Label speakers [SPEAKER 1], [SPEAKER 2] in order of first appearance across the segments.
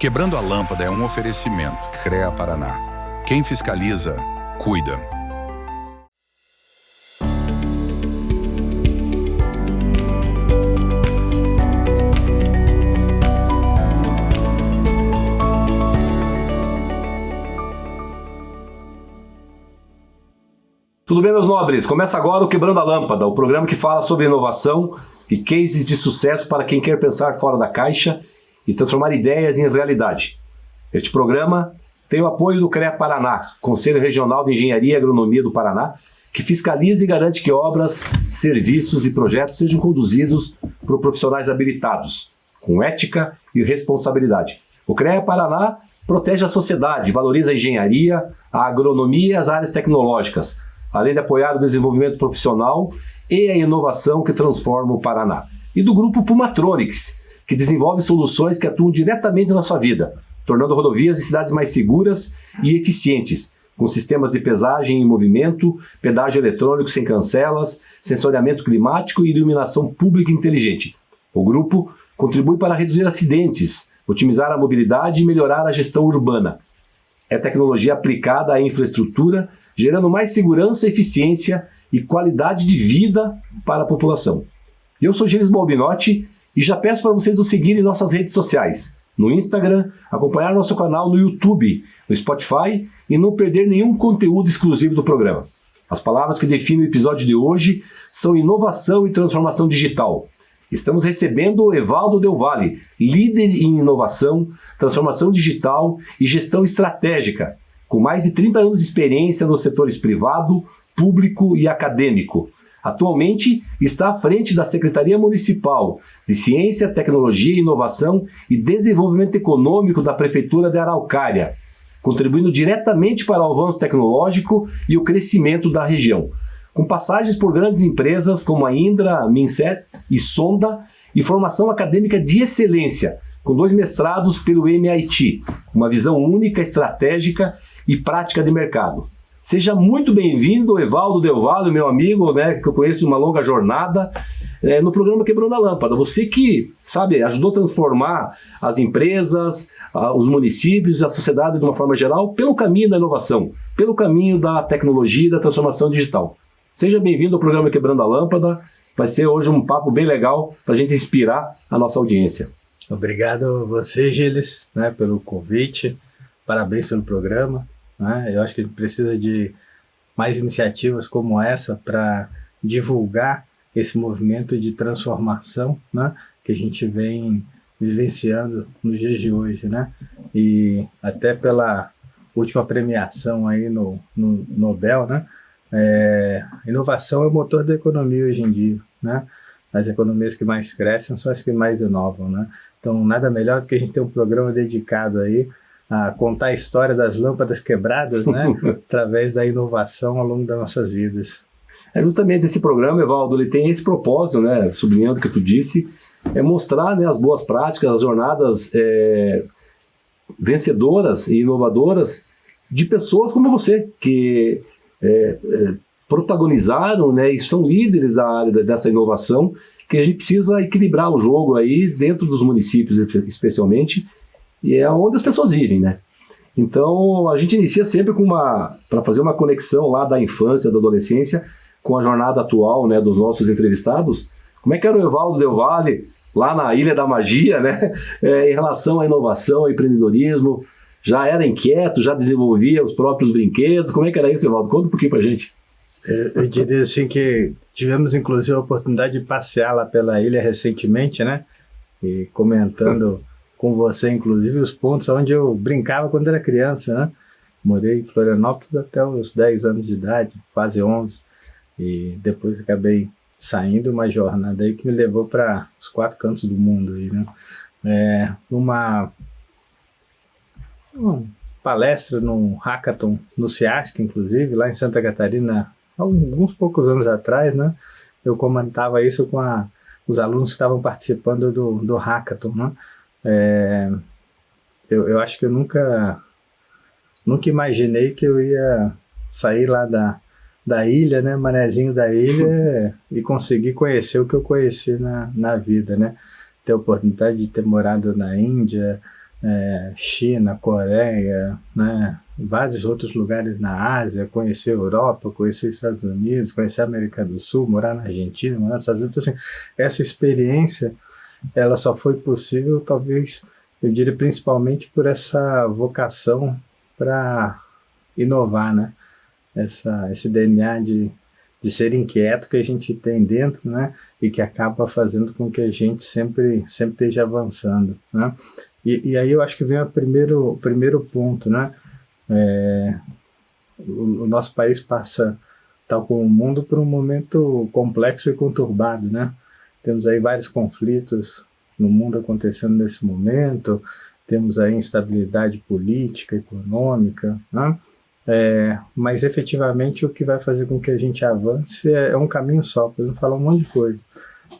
[SPEAKER 1] Quebrando a Lâmpada é um oferecimento. CREA Paraná. Quem fiscaliza, cuida.
[SPEAKER 2] Tudo bem, meus nobres? Começa agora o Quebrando a Lâmpada, o programa que fala sobre inovação e cases de sucesso para quem quer pensar fora da caixa e transformar ideias em realidade. Este programa tem o apoio do CREA Paraná, Conselho Regional de Engenharia e Agronomia do Paraná, que fiscaliza e garante que obras, serviços e projetos sejam conduzidos por profissionais habilitados, com ética e responsabilidade. O CREA Paraná protege a sociedade, valoriza a engenharia, a agronomia e as áreas tecnológicas, além de apoiar o desenvolvimento profissional e a inovação que transforma o Paraná. E do grupo Pumatronics, que desenvolve soluções que atuam diretamente na sua vida, tornando rodovias e cidades mais seguras e eficientes, com sistemas de pesagem em movimento, pedágio eletrônico sem cancelas, sensoriamento climático e iluminação pública inteligente. O grupo contribui para reduzir acidentes, otimizar a mobilidade e melhorar a gestão urbana. É tecnologia aplicada à infraestrutura, gerando mais segurança, eficiência e qualidade de vida para a população. Eu sou Gilles Balbinotti e já peço para vocês nos seguirem em nossas redes sociais, no Instagram, acompanhar nosso canal no YouTube, no Spotify e não perder nenhum conteúdo exclusivo do programa. As palavras que definem o episódio de hoje são inovação e transformação digital. Estamos recebendo o Evaldo Del Valle, líder em inovação, transformação digital e gestão estratégica, com mais de 30 anos de experiência nos setores privado, público e acadêmico. Atualmente está à frente da Secretaria Municipal de Ciência, Tecnologia, Inovação e Desenvolvimento Econômico da Prefeitura de Araucária, contribuindo diretamente para o avanço tecnológico e o crescimento da região, com passagens por grandes empresas como a Indra, Minset e Sonda, e formação acadêmica de excelência, com 2 mestrados pelo MIT, uma visão única, estratégica e prática de mercado. Seja muito bem-vindo, Evaldo Del Valle, meu amigo, que eu conheço de uma longa jornada, no programa Quebrando a Lâmpada. Você que, ajudou a transformar as empresas, os municípios e a sociedade de uma forma geral pelo caminho da inovação, pelo caminho da tecnologia e da transformação digital. Seja bem-vindo ao programa Quebrando a Lâmpada. Vai ser hoje um papo bem legal para a gente inspirar a nossa audiência.
[SPEAKER 3] Obrigado a você, Gilles, pelo convite. Parabéns pelo programa. Eu acho que a gente precisa de mais iniciativas como essa para divulgar esse movimento de transformação, que a gente vem vivenciando nos dias de hoje, E até pela última premiação aí no Nobel, inovação é o motor da economia hoje em dia, As economias que mais crescem são as que mais inovam, Então nada melhor do que a gente ter um programa dedicado aí a contar a história das lâmpadas quebradas, através da inovação ao longo das nossas vidas.
[SPEAKER 2] Justamente esse programa, Evaldo, ele tem esse propósito, sublinhando o que tu disse, é mostrar as boas práticas, as jornadas vencedoras e inovadoras de pessoas como você, que protagonizaram e são líderes da área dessa inovação, que a gente precisa equilibrar o jogo aí dentro dos municípios, especialmente, e é onde as pessoas vivem, Então, a gente inicia sempre para fazer uma conexão lá da infância, da adolescência, com a jornada atual, dos nossos entrevistados. Como é que era o Evaldo Del Valle, lá na Ilha da Magia, em relação à inovação, ao empreendedorismo? Já era inquieto, já desenvolvia os próprios brinquedos? Como é que era isso, Evaldo? Conta um pouquinho pra gente.
[SPEAKER 3] Eu diria assim que tivemos, inclusive, a oportunidade de passear lá pela ilha recentemente, E comentando com você, inclusive, os pontos onde eu brincava quando era criança, Morei em Florianópolis até os 10 anos de idade, quase 11, e depois acabei saindo uma jornada aí que me levou para os 4 cantos do mundo aí, Uma palestra num hackathon no CIASC, inclusive, lá em Santa Catarina, há alguns poucos anos atrás, Eu comentava isso com os alunos que estavam participando do hackathon, Eu acho que eu nunca imaginei que eu ia sair lá da ilha, manezinho da ilha, e conseguir conhecer o que eu conheci na vida, Ter a oportunidade de ter morado na Índia, China, Coreia, né, vários outros lugares na Ásia, conhecer a Europa, conhecer os Estados Unidos, conhecer a América do Sul, morar na Argentina, morar nos Estados Unidos. Então, assim, essa experiência ela só foi possível, talvez, eu diria, principalmente por essa vocação para inovar, né? Esse DNA de ser inquieto que a gente tem dentro, né? E que acaba fazendo com que a gente sempre esteja avançando, né? E aí eu acho que vem o primeiro ponto, né? O nosso país passa, tal como o mundo, por um momento complexo e conturbado, né? Temos aí vários conflitos no mundo acontecendo nesse momento, temos aí instabilidade política, econômica, né? Mas efetivamente o que vai fazer com que a gente avance é um caminho só. Podemos falar um monte de coisa,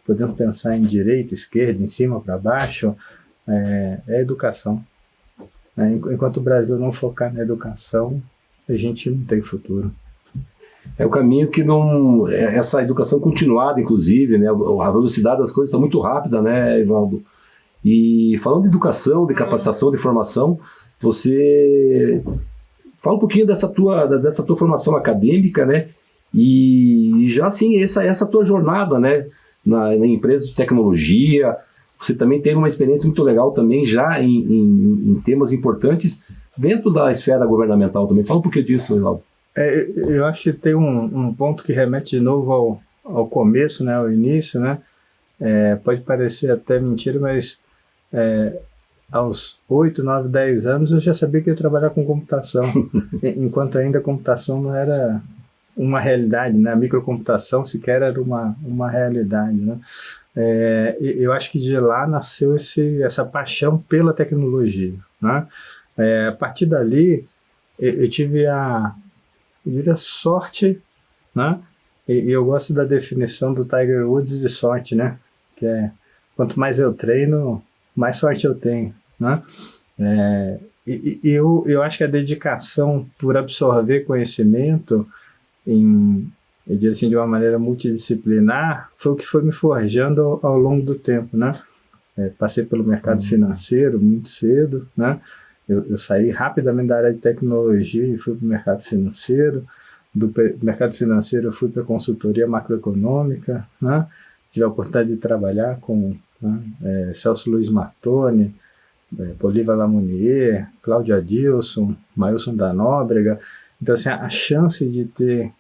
[SPEAKER 3] podemos pensar em direita, esquerda, em cima para baixo, é educação. Enquanto o Brasil não focar na educação, a gente não tem futuro.
[SPEAKER 2] É o caminho que não... Essa educação continuada, inclusive, né? A velocidade das coisas está muito rápida, né, Evaldo? E falando de educação, de capacitação, de formação, você... Fala um pouquinho dessa tua formação acadêmica, né? E já, assim, essa tua jornada, né? Na empresa de tecnologia. Você também teve uma experiência muito legal também já em temas importantes dentro da esfera governamental também. Fala um pouquinho disso, Evaldo.
[SPEAKER 3] Eu acho que tem um ponto que remete de novo ao começo, né, ao início, né? Pode parecer até mentira, mas aos 8, 9, 10 anos eu já sabia que ia trabalhar com computação, enquanto ainda a computação não era uma realidade, né? A microcomputação sequer era uma realidade, né? Eu acho que de lá nasceu essa paixão pela tecnologia, né? A partir dali eu tive a sorte, né? E eu gosto da definição do Tiger Woods de sorte, né? Que quanto mais eu treino, mais sorte eu tenho, né? Eu acho que a dedicação por absorver conhecimento eu diria assim, de uma maneira multidisciplinar, foi o que foi me forjando ao longo do tempo, né? Passei pelo mercado financeiro muito cedo, né? Eu saí rapidamente da área de tecnologia e fui para o mercado financeiro. Do mercado financeiro eu fui para a consultoria macroeconômica, né? Tive a oportunidade de trabalhar com Celso Luiz Martoni, Bolívar Lamounier, Cláudio Adilson, Mailson da Nóbrega. Então, assim, a chance de ter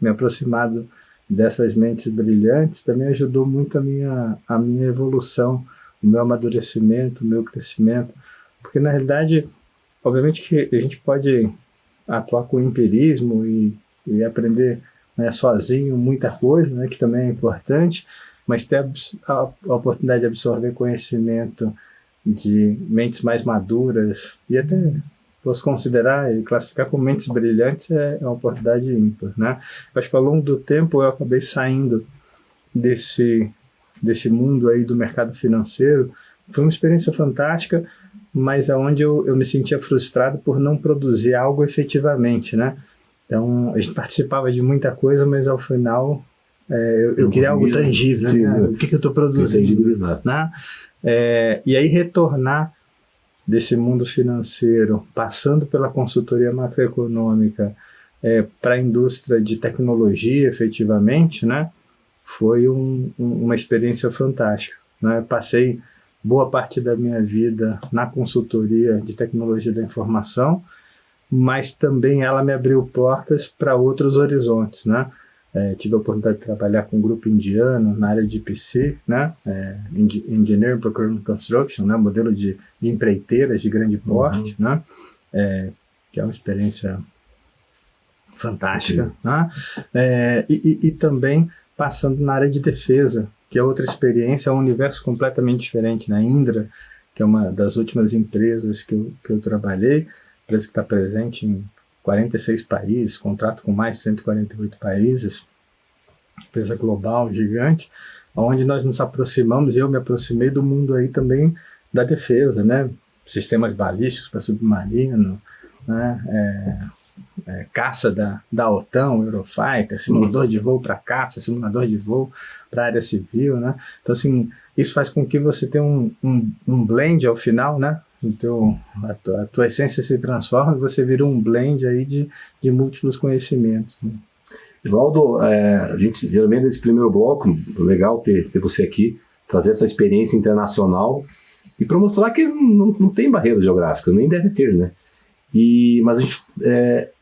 [SPEAKER 3] me aproximado dessas mentes brilhantes também ajudou muito a minha evolução, o meu amadurecimento, o meu crescimento. Porque, na realidade, obviamente que a gente pode atuar com empirismo e aprender, né, sozinho muita coisa, né, que também é importante, mas ter a oportunidade de absorver conhecimento de mentes mais maduras e até posso considerar e classificar como mentes brilhantes é uma oportunidade ímpar, né? Eu acho que ao longo do tempo eu acabei saindo desse mundo aí do mercado financeiro. Foi uma experiência fantástica, mas aonde eu me sentia frustrado por não produzir algo efetivamente, né? Então, a gente participava de muita coisa, mas ao final eu queria algo tangível, né?
[SPEAKER 2] Sim,
[SPEAKER 3] O que eu estou produzindo, né? E aí retornar desse mundo financeiro, passando pela consultoria macroeconômica para a indústria de tecnologia, efetivamente, né? Foi uma experiência fantástica, né? Passei boa parte da minha vida na consultoria de tecnologia da informação, mas também ela me abriu portas para outros horizontes, né? Tive a oportunidade de trabalhar com um grupo indiano na área de IPC, né? Engineering Procurement Construction, né? Modelo de empreiteiras de grande porte, né? Que é uma experiência fantástica, né? E também passando na área de defesa, que é outra experiência, é um universo completamente diferente, né? Indra, que é uma das últimas empresas que eu trabalhei, empresa que está presente em 46 países, contrato com mais de 148 países, empresa global, gigante, onde nós nos aproximamos, e eu me aproximei do mundo aí também da defesa, né? Sistemas balísticos para submarino, né? Caça da OTAN, Eurofighter, simulador de voo para caça, simulador de voo para área civil, né? Então, assim, isso faz com que você tenha um blend ao final, né? a tua essência se transforma e você vira um blend aí de múltiplos conhecimentos, né?
[SPEAKER 2] Evaldo, a gente geralmente nesse primeiro bloco, legal ter você aqui, trazer essa experiência internacional e para mostrar que não tem barreira geográfica, nem deve ter, né? Mas a gente,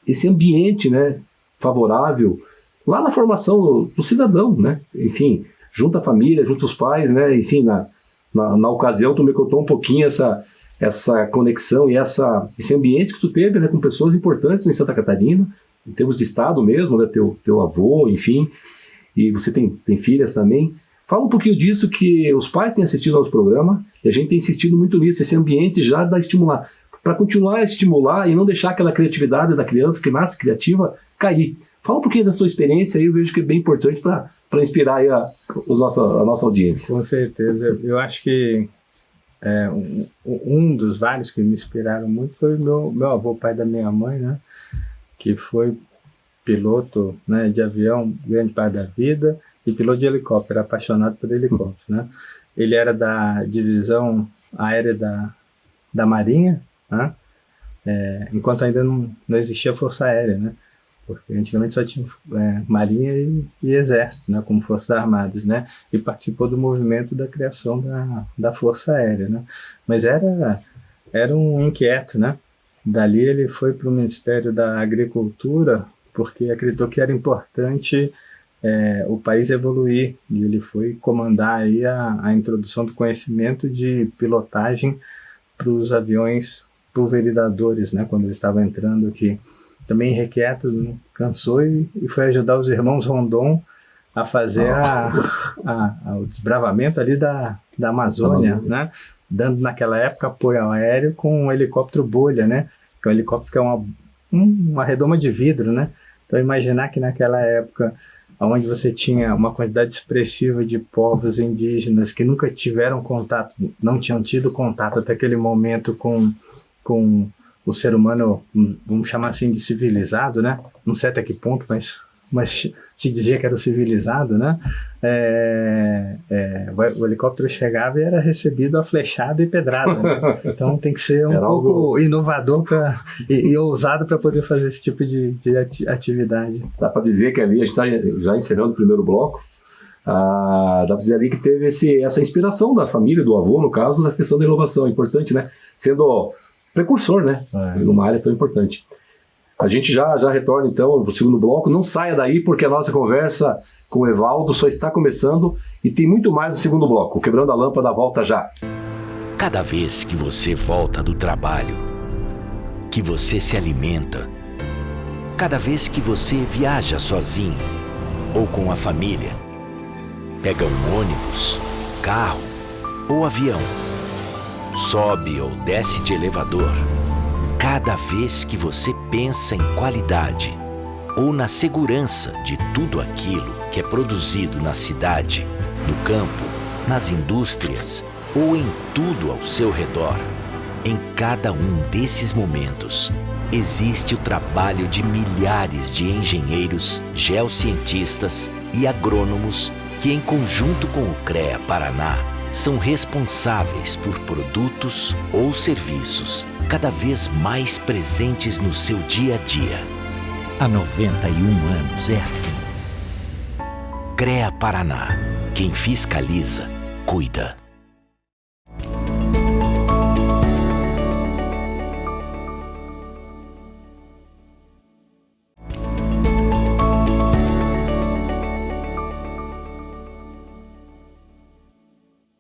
[SPEAKER 2] esse ambiente, né, favorável lá na formação do cidadão, né? Enfim, junto à família, junto aos pais, né? Enfim, na ocasião tu me contou um pouquinho essa conexão e esse ambiente que tu teve, né, com pessoas importantes em Santa Catarina, em termos de estado mesmo, né, teu avô, enfim, e você tem filhas também. Fala um pouquinho disso, que os pais têm assistido ao nosso programa e a gente tem insistido muito nisso, esse ambiente já dá estimular, para continuar a estimular e não deixar aquela criatividade da criança que nasce criativa cair. Fala um pouquinho da sua experiência aí, eu vejo que é bem importante para inspirar aí a nossa audiência.
[SPEAKER 3] Com certeza, eu acho que um dos vários que me inspiraram muito foi o meu avô, pai da minha mãe, né? Que foi piloto, né, de avião grande parte da vida e piloto de helicóptero, apaixonado por helicóptero, né? Ele era da divisão aérea da Marinha, né? Enquanto ainda não existia Força Aérea, né? Porque antigamente só tinha Marinha e Exército, né, como Forças Armadas, né? E participou do movimento da criação da Força Aérea, né? Mas era um inquieto, né? Dali ele foi para o Ministério da Agricultura porque acreditou que era importante o país evoluir, e ele foi comandar aí a introdução do conhecimento de pilotagem para os aviões pulverizadores, né, quando ele estava entrando aqui. Também inquieto, cansou e foi ajudar os irmãos Rondon a fazer o desbravamento ali da Amazônia, né? Dando naquela época apoio aéreo com um helicóptero bolha, né? Que é um helicóptero que é uma redoma de vidro, né? Então imaginar que naquela época, onde você tinha uma quantidade expressiva de povos indígenas que nunca tiveram contato, não tinham tido contato até aquele momento com o ser humano, vamos chamar assim de civilizado, né? Não sei até que ponto, mas se dizia que era o civilizado, né? O helicóptero chegava e era recebido a flechada e pedrada, né? Então tem que ser um pouco inovador e ousado para poder fazer esse tipo de atividade.
[SPEAKER 2] Dá para dizer que ali, a gente está já encerrando o primeiro bloco, dá para dizer ali que teve essa inspiração da família, do avô, no caso, da questão da inovação, importante, né? Sendo precursor, né? Numa área tão importante. A gente já retorna então para o segundo bloco. Não saia daí, porque a nossa conversa com o Evaldo só está começando e tem muito mais no segundo bloco. Quebrando a Lâmpada volta já.
[SPEAKER 4] Cada vez que você volta do trabalho, que você se alimenta, cada vez que você viaja sozinho ou com a família, pega um ônibus, carro ou avião, sobe ou desce de elevador, cada vez que você pensa em qualidade ou na segurança de tudo aquilo que é produzido na cidade, no campo, nas indústrias ou em tudo ao seu redor, em cada um desses momentos, existe o trabalho de milhares de engenheiros, geocientistas e agrônomos que, em conjunto com o CREA Paraná, são responsáveis por produtos ou serviços cada vez mais presentes no seu dia a dia. Há 91 anos é assim. CREA Paraná. Quem fiscaliza, cuida.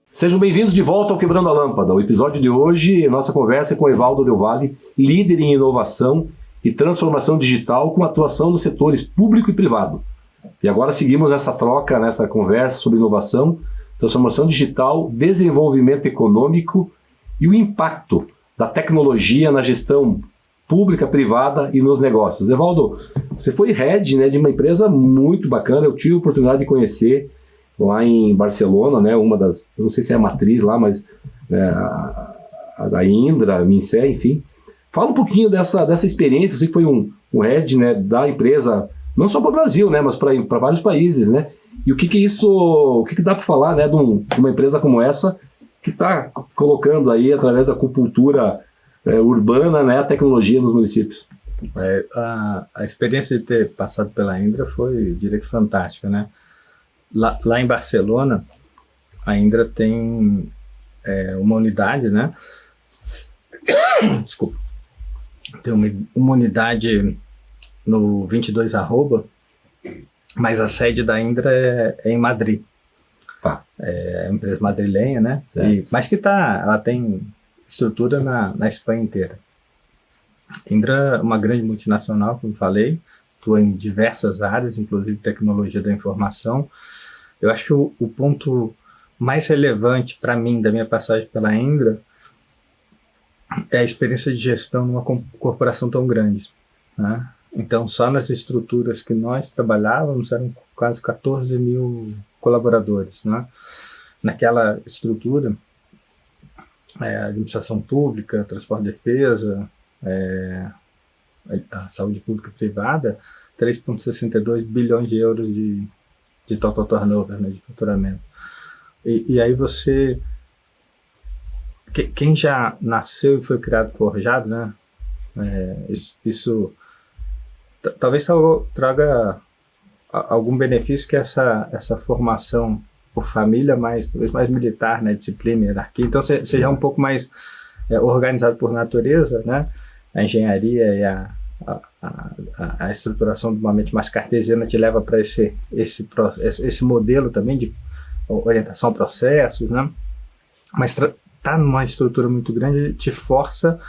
[SPEAKER 2] Sejam bem-vindos de volta ao Quebrando a Lâmpada. O episódio de hoje, nossa conversa é com Evaldo Del Valle, líder em inovação e transformação digital com atuação nos setores público e privado. E agora seguimos essa troca, nessa conversa sobre inovação, transformação digital, desenvolvimento econômico e o impacto da tecnologia na gestão pública, privada e nos negócios. Evaldo, você foi head, né, de uma empresa muito bacana, eu tive a oportunidade de conhecer lá em Barcelona, né, uma das, eu não sei se é a matriz lá, mas a Indra, a Mincé, enfim. Fala um pouquinho dessa experiência, você que foi um head, né, da empresa, não só para o Brasil, né, mas para vários países, né, e o que dá para falar, né, de uma empresa como essa, que está colocando aí, através da acupuntura urbana, né, a tecnologia nos municípios.
[SPEAKER 3] A experiência de ter passado pela Indra foi, diria que fantástica, né? Lá em Barcelona, a Indra tem uma unidade, né? Desculpa. Tem uma unidade no 22 Arroba, mas a sede da Indra é em Madrid.
[SPEAKER 2] Tá.
[SPEAKER 3] É uma empresa madrilenha, né? Mas ela tem estrutura na Espanha inteira. Indra é uma grande multinacional, como falei, atua em diversas áreas, inclusive tecnologia da informação. Eu acho que o ponto mais relevante para mim da minha passagem pela Indra é a experiência de gestão numa corporação tão grande, né? Então, só nas estruturas que nós trabalhávamos eram quase 14 mil colaboradores, né? Naquela estrutura, administração pública, transporte e defesa, a saúde pública e privada, 3,62 bilhões de euros de total turnover, né, de faturamento. E aí você... Quem já nasceu e foi criado forjado, né? Isso talvez traga algum benefício, que essa formação por família, talvez mais militar, né? Disciplina, hierarquia. Então você já é um pouco mais organizado por natureza, né? A engenharia e a estruturação de uma mente mais cartesiana te leva para esse modelo também de orientação a processos, né? Mas tá numa estrutura muito grande te força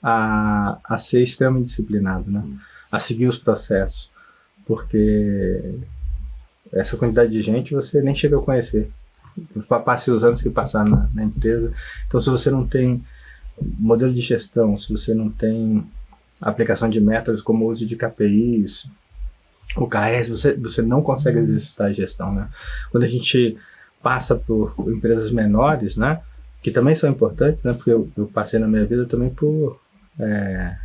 [SPEAKER 3] a ser extremamente disciplinado, né? A seguir os processos, porque essa quantidade de gente você nem chega a conhecer. Passe os anos que passaram na empresa. Então, se você não tem modelo de gestão, se você não tem aplicação de métodos como o uso de KPIs, OKRs, você não consegue exercitar a gestão, né? Quando a gente passa por empresas menores, né, que também são importantes, né, porque eu passei na minha vida também por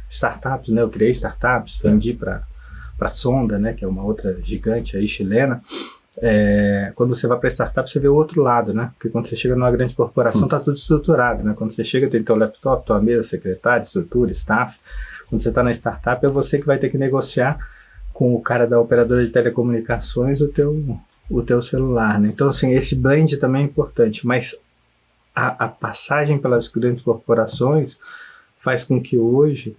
[SPEAKER 3] startups, né? Eu criei startups, vendi para Sonda, né, que é uma outra gigante aí chilena. Quando você vai para startup, você vê o outro lado, né? Porque quando você chega numa grande corporação, tá tudo estruturado, né? Quando você chega, tem teu laptop, tua mesa, secretário, estrutura, staff. Quando você está na startup, é você que vai ter que negociar com o cara da operadora de telecomunicações o teu celular, né? Então, assim, esse blend também é importante, mas a passagem pelas grandes corporações faz com que hoje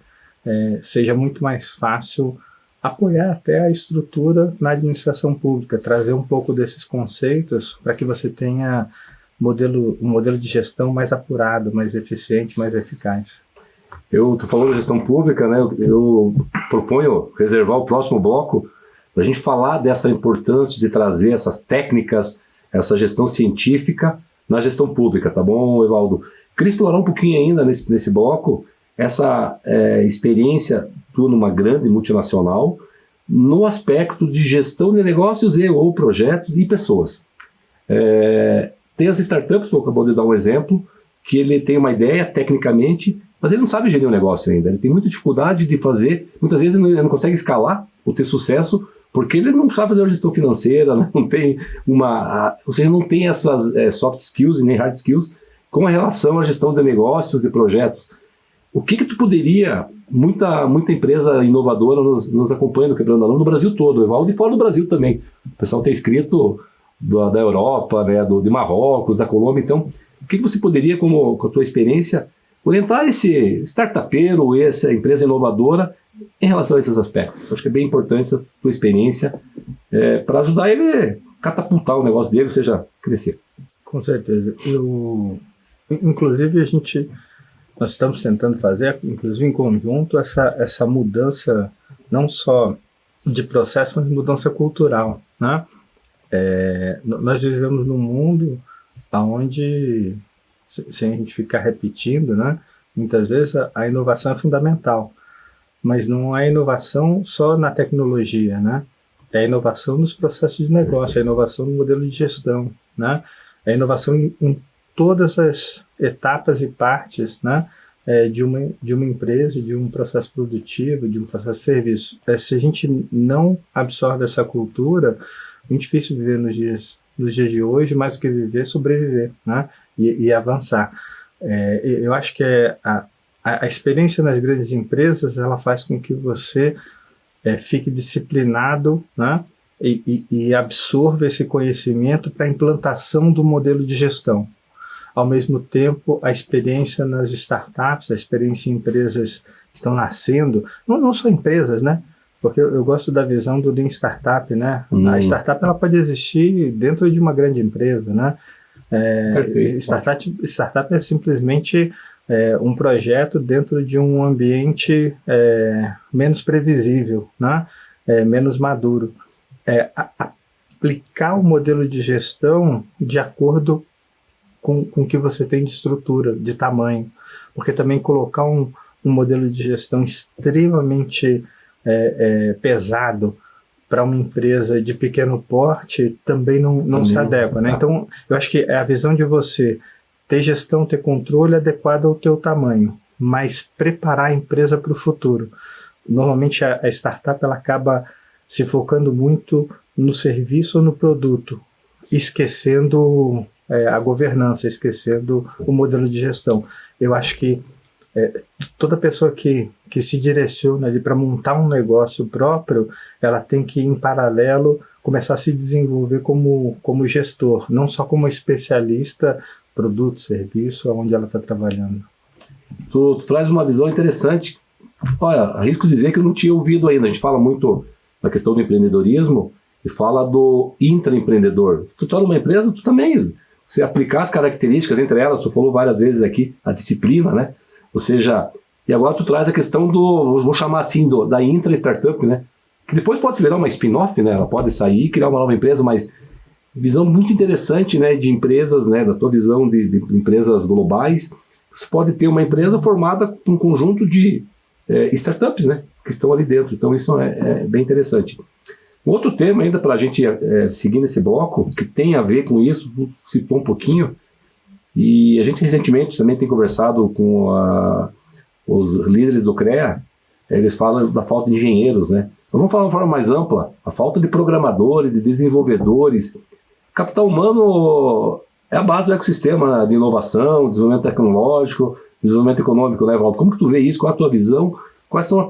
[SPEAKER 3] seja muito mais fácil apoiar até a estrutura na administração pública, trazer um pouco desses conceitos para que você tenha um modelo de gestão mais apurado, mais eficiente, mais eficaz.
[SPEAKER 2] Tu falou de gestão pública, né? Eu proponho reservar o próximo bloco para a gente falar dessa importância de trazer essas técnicas, essa gestão científica na gestão pública, tá bom, Evaldo? Queria explorar um pouquinho ainda nesse bloco essa experiência tua numa grande multinacional no aspecto de gestão de negócios ou projetos e pessoas. Tem as startups, tu acabou de dar um exemplo, que ele tem uma ideia tecnicamente, mas ele não sabe gerir um negócio ainda. Ele tem muita dificuldade de fazer, muitas vezes ele não consegue escalar ou ter sucesso, porque ele não sabe fazer uma gestão financeira, né? Não tem ou seja, não tem essas soft skills e nem hard skills com relação à gestão de negócios, de projetos. O que tu poderia, muita empresa inovadora nos acompanha no Quebrando a Lâmpada, no Brasil todo, Evaldo, e fora do Brasil também. O pessoal tem escrito da Europa, né, de Marrocos, da Colômbia. Então, o que você poderia, com a tua experiência, orientar esse startupeiro ou essa empresa inovadora em relação a esses aspectos? Acho que é bem importante essa tua experiência para ajudar ele a catapultar o negócio dele, ou seja, crescer.
[SPEAKER 3] Com certeza. Inclusive, nós estamos tentando fazer, inclusive em conjunto, essa mudança não só de processo, mas mudança cultural, né? Nós vivemos num mundo onde, sem a gente ficar repetindo, né, muitas vezes a inovação é fundamental, mas não é inovação só na tecnologia, né? É a inovação nos processos de negócio, é a inovação no modelo de gestão, né? É a inovação em todas as etapas e partes, né, de uma empresa, de um processo produtivo, de um processo de serviço. Se a gente não absorve essa cultura, é muito difícil viver nos dias de hoje, mais do que viver, sobreviver, né? e avançar. Eu acho que a experiência nas grandes empresas, ela faz com que você fique disciplinado, né? E absorva esse conhecimento para a implantação do modelo de gestão. Ao mesmo tempo, a experiência nas startups, a experiência em empresas que estão nascendo, não só empresas, né? Porque eu gosto da visão do Lean Startup, né? A startup ela pode existir dentro de uma grande empresa, né? Startup é simplesmente um projeto dentro de um ambiente menos previsível, né? Menos maduro. Aplicar o modelo de gestão de acordo com o que você tem de estrutura, de tamanho. Porque também colocar um modelo de gestão extremamente pesado para uma empresa de pequeno porte também não se adequa, né? Então, eu acho que é a visão de você ter gestão, ter controle adequado ao teu tamanho, mas preparar a empresa para o futuro. Normalmente a startup ela acaba se focando muito no serviço ou no produto, esquecendo a governança, esquecendo o modelo de gestão. Eu acho que toda pessoa que se direciona ali para montar um negócio próprio, ela tem que, em paralelo, começar a se desenvolver como gestor, não só como especialista, produto, serviço, onde ela está trabalhando.
[SPEAKER 2] Tu traz uma visão interessante. Olha, arrisco dizer que eu não tinha ouvido ainda. A gente fala muito da questão do empreendedorismo e fala do intraempreendedor. Tu está numa empresa, tu também, se aplicar as características, entre elas, tu falou várias vezes aqui, a disciplina, né? Ou seja, e agora tu traz a questão vou chamar assim, da intra-startup, né? Que depois pode se virar uma spin-off, né? Ela pode sair e criar uma nova empresa, mas visão muito interessante, né, de empresas, né, da tua visão de empresas globais. Você pode ter uma empresa formada por um conjunto de startups, né, que estão ali dentro. Então isso é bem interessante. Outro tema ainda para a gente seguir nesse bloco, que tem a ver com isso, citou um pouquinho, e a gente recentemente também tem conversado com os líderes do CREA, eles falam da falta de engenheiros, né? Então, vamos falar de uma forma mais ampla, a falta de programadores, de desenvolvedores. Capital humano é a base do ecossistema de inovação, desenvolvimento tecnológico, desenvolvimento econômico, né, Valdo? Como que tu vê isso? Qual é a tua visão? Quais são as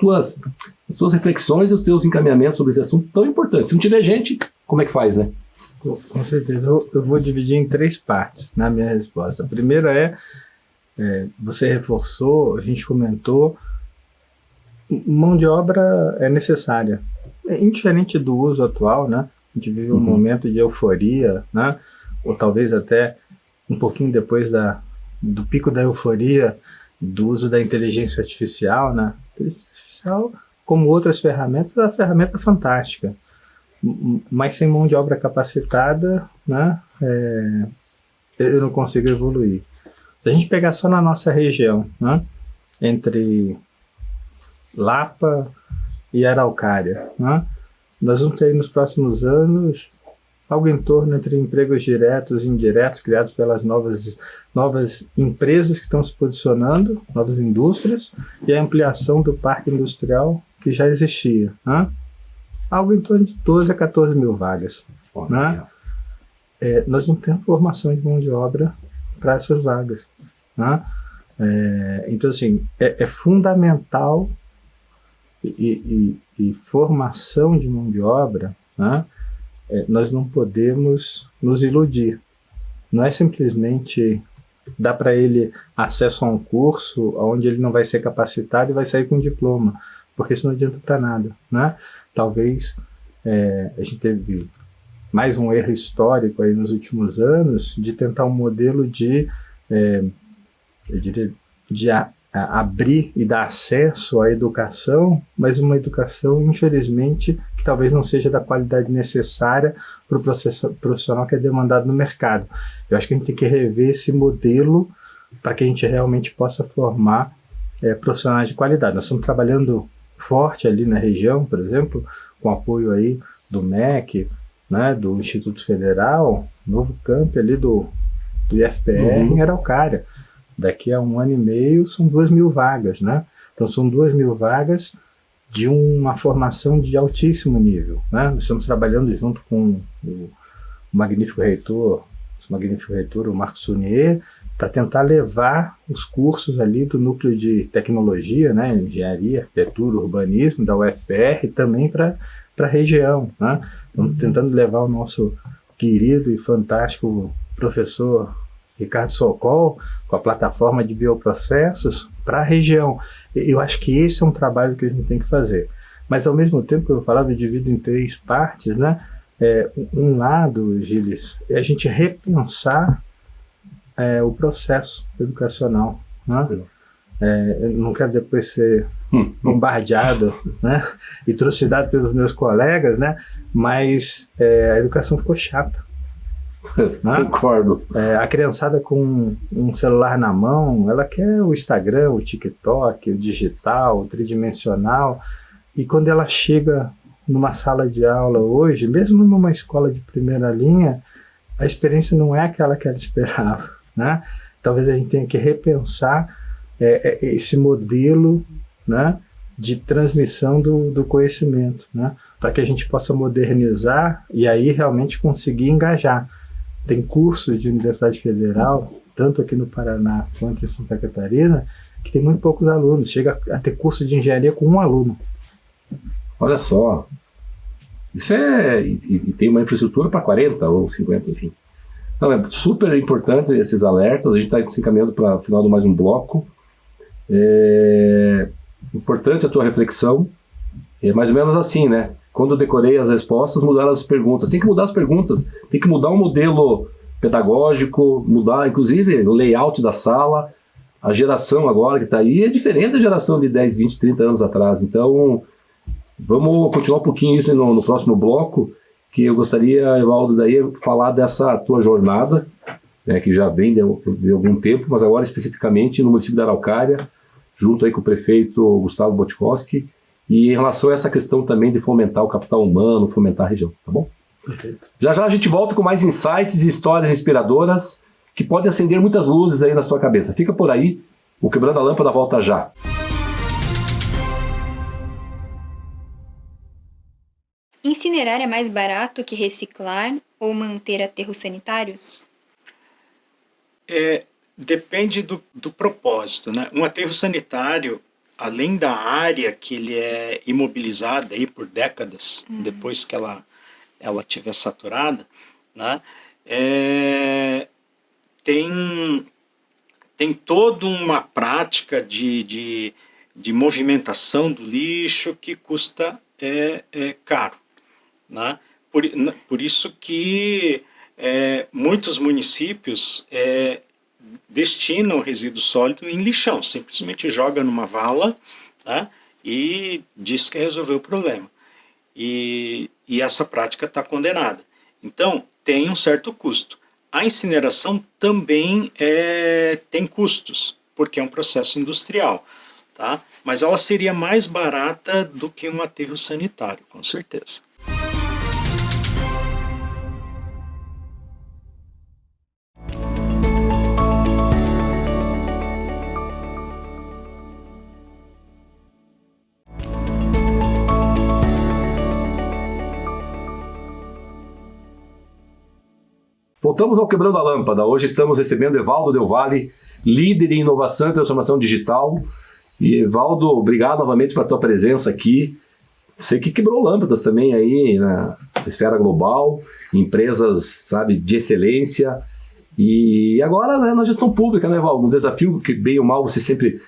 [SPEAKER 2] tuas reflexões e os teus encaminhamentos sobre esse assunto tão importante? Se não tiver gente, como é que faz, né?
[SPEAKER 3] Com certeza. Eu vou dividir em 3 partes na minha resposta. A primeira você reforçou, a gente comentou, mão de obra é necessária. Indiferente do uso atual, né? A gente vive um momento de euforia, né? Ou talvez até um pouquinho depois do pico da euforia do uso da inteligência artificial, né? A inteligência artificial, como outras ferramentas, é uma ferramenta fantástica. Mas sem mão de obra capacitada, né? Eu não consigo evoluir. Se a gente pegar só na nossa região, né? Entre Lapa e Araucária, né? Nós vamos ter nos próximos anos algo em torno entre empregos diretos e indiretos criados pelas novas empresas que estão se posicionando, novas indústrias, e a ampliação do parque industrial que já existia, né? Algo em torno de 12 a 14 mil vagas, né? Nós não temos formação de mão de obra para essas vagas, né? Então, assim, é fundamental e formação de mão de obra, né? Nós não podemos nos iludir. Não é simplesmente dar para ele acesso a um curso onde ele não vai ser capacitado e vai sair com um diploma, porque isso não adianta para nada, né? Talvez a gente teve mais um erro histórico aí nos últimos anos de tentar um modelo de abrir e dar acesso à educação, mas uma educação, infelizmente, que talvez não seja da qualidade necessária para o processo profissional que é demandado no mercado. Eu acho que a gente tem que rever esse modelo para que a gente realmente possa formar profissionais de qualidade. Nós estamos trabalhando forte ali na região, por exemplo, com apoio aí do MEC, né, do Instituto Federal, novo campo ali do IFPR em Araucária. Daqui a 1 ano e meio são 2.000 vagas, né? Então são 2.000 vagas de uma formação de altíssimo nível, né? Nós estamos trabalhando junto com o magnífico reitor magnífico reitor, o Marcos Sunier, para tentar levar os cursos ali do núcleo de tecnologia, né, engenharia, arquitetura, urbanismo da UFR também para a região, né? Estamos tentando levar o nosso querido e fantástico professor Ricardo Sokol com a plataforma de bioprocessos para a região. Eu acho que esse é um trabalho que a gente tem que fazer. Mas, ao mesmo tempo, que eu falava, eu divido em 3 partes, né? Um lado, Gilles, é a gente repensar o processo educacional, né? Eu não quero depois ser bombardeado, né, e trucidado pelos meus colegas, né, mas a educação ficou chata. Né?
[SPEAKER 2] Concordo.
[SPEAKER 3] A criançada com um celular na mão, ela quer o Instagram, o TikTok, o digital, o tridimensional, e quando ela chega numa sala de aula hoje, mesmo numa escola de primeira linha, a experiência não é aquela que ela esperava, né? Talvez a gente tenha que repensar esse modelo, né, de transmissão do conhecimento, né, para que a gente possa modernizar e aí realmente conseguir engajar. Tem cursos de Universidade Federal, tanto aqui no Paraná quanto em Santa Catarina, que tem muito poucos alunos. Chega a ter curso de engenharia com 1 aluno.
[SPEAKER 2] Olha só. Isso e tem uma infraestrutura para 40 ou 50, enfim. Não, é super importante esses alertas. A gente está se encaminhando para o final de mais um bloco. Importante a tua reflexão. É mais ou menos assim, né? Quando eu decorei as respostas, mudaram as perguntas. Tem que mudar as perguntas, tem que mudar o modelo pedagógico, mudar inclusive o layout da sala. A geração agora que está aí é diferente da geração de 10, 20, 30 anos atrás. Então, vamos continuar um pouquinho isso no próximo bloco, que eu gostaria, Evaldo, daí falar dessa tua jornada, né, que já vem de algum tempo, mas agora especificamente no município da Araucária, junto aí com o prefeito Gustavo Botkowski, e em relação a essa questão também de fomentar o capital humano, fomentar a região, tá bom?
[SPEAKER 3] Perfeito.
[SPEAKER 2] Já já a gente volta com mais insights e histórias inspiradoras que podem acender muitas luzes aí na sua cabeça. Fica por aí, o Quebrando a Lâmpada volta já.
[SPEAKER 5] Incinerar é mais barato que reciclar ou manter aterros sanitários?
[SPEAKER 6] Depende do propósito, né? Um aterro sanitário, além da área que ele é imobilizado aí por décadas, depois que ela estiver saturada, né? Tem toda uma prática de movimentação do lixo que custa caro, né? Por isso que muitos municípios destinam o resíduo sólido em lixão, simplesmente joga numa vala, né, e diz que resolveu o problema. E essa prática está condenada. Então, tem um certo custo. A incineração também tem custos, porque é um processo industrial, tá? Mas ela seria mais barata do que um aterro sanitário, com certeza.
[SPEAKER 2] Voltamos ao Quebrando a Lâmpada. Hoje estamos recebendo Evaldo Del Valle, líder em inovação e transformação digital. E Evaldo, obrigado novamente pela tua presença aqui. Você que quebrou lâmpadas também aí na esfera global, empresas, sabe, de excelência. E agora, né, na gestão pública, né, Evaldo? Um desafio que, bem ou mal, você sempre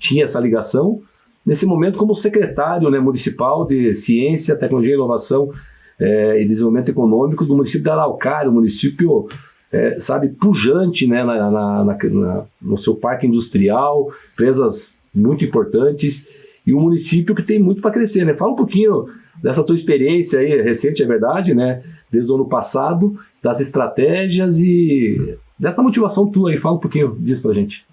[SPEAKER 2] tinha essa ligação. Nesse momento, como secretário, né, municipal de Ciência, Tecnologia e Inovação e Desenvolvimento Econômico do município da Araucária, um município, sabe, pujante, né, no seu parque industrial, empresas muito importantes, e um município que tem muito para crescer, né? Fala um pouquinho dessa tua experiência aí, recente, é verdade, né, desde o ano passado, das estratégias e dessa motivação tua aí. Fala um pouquinho disso pra gente.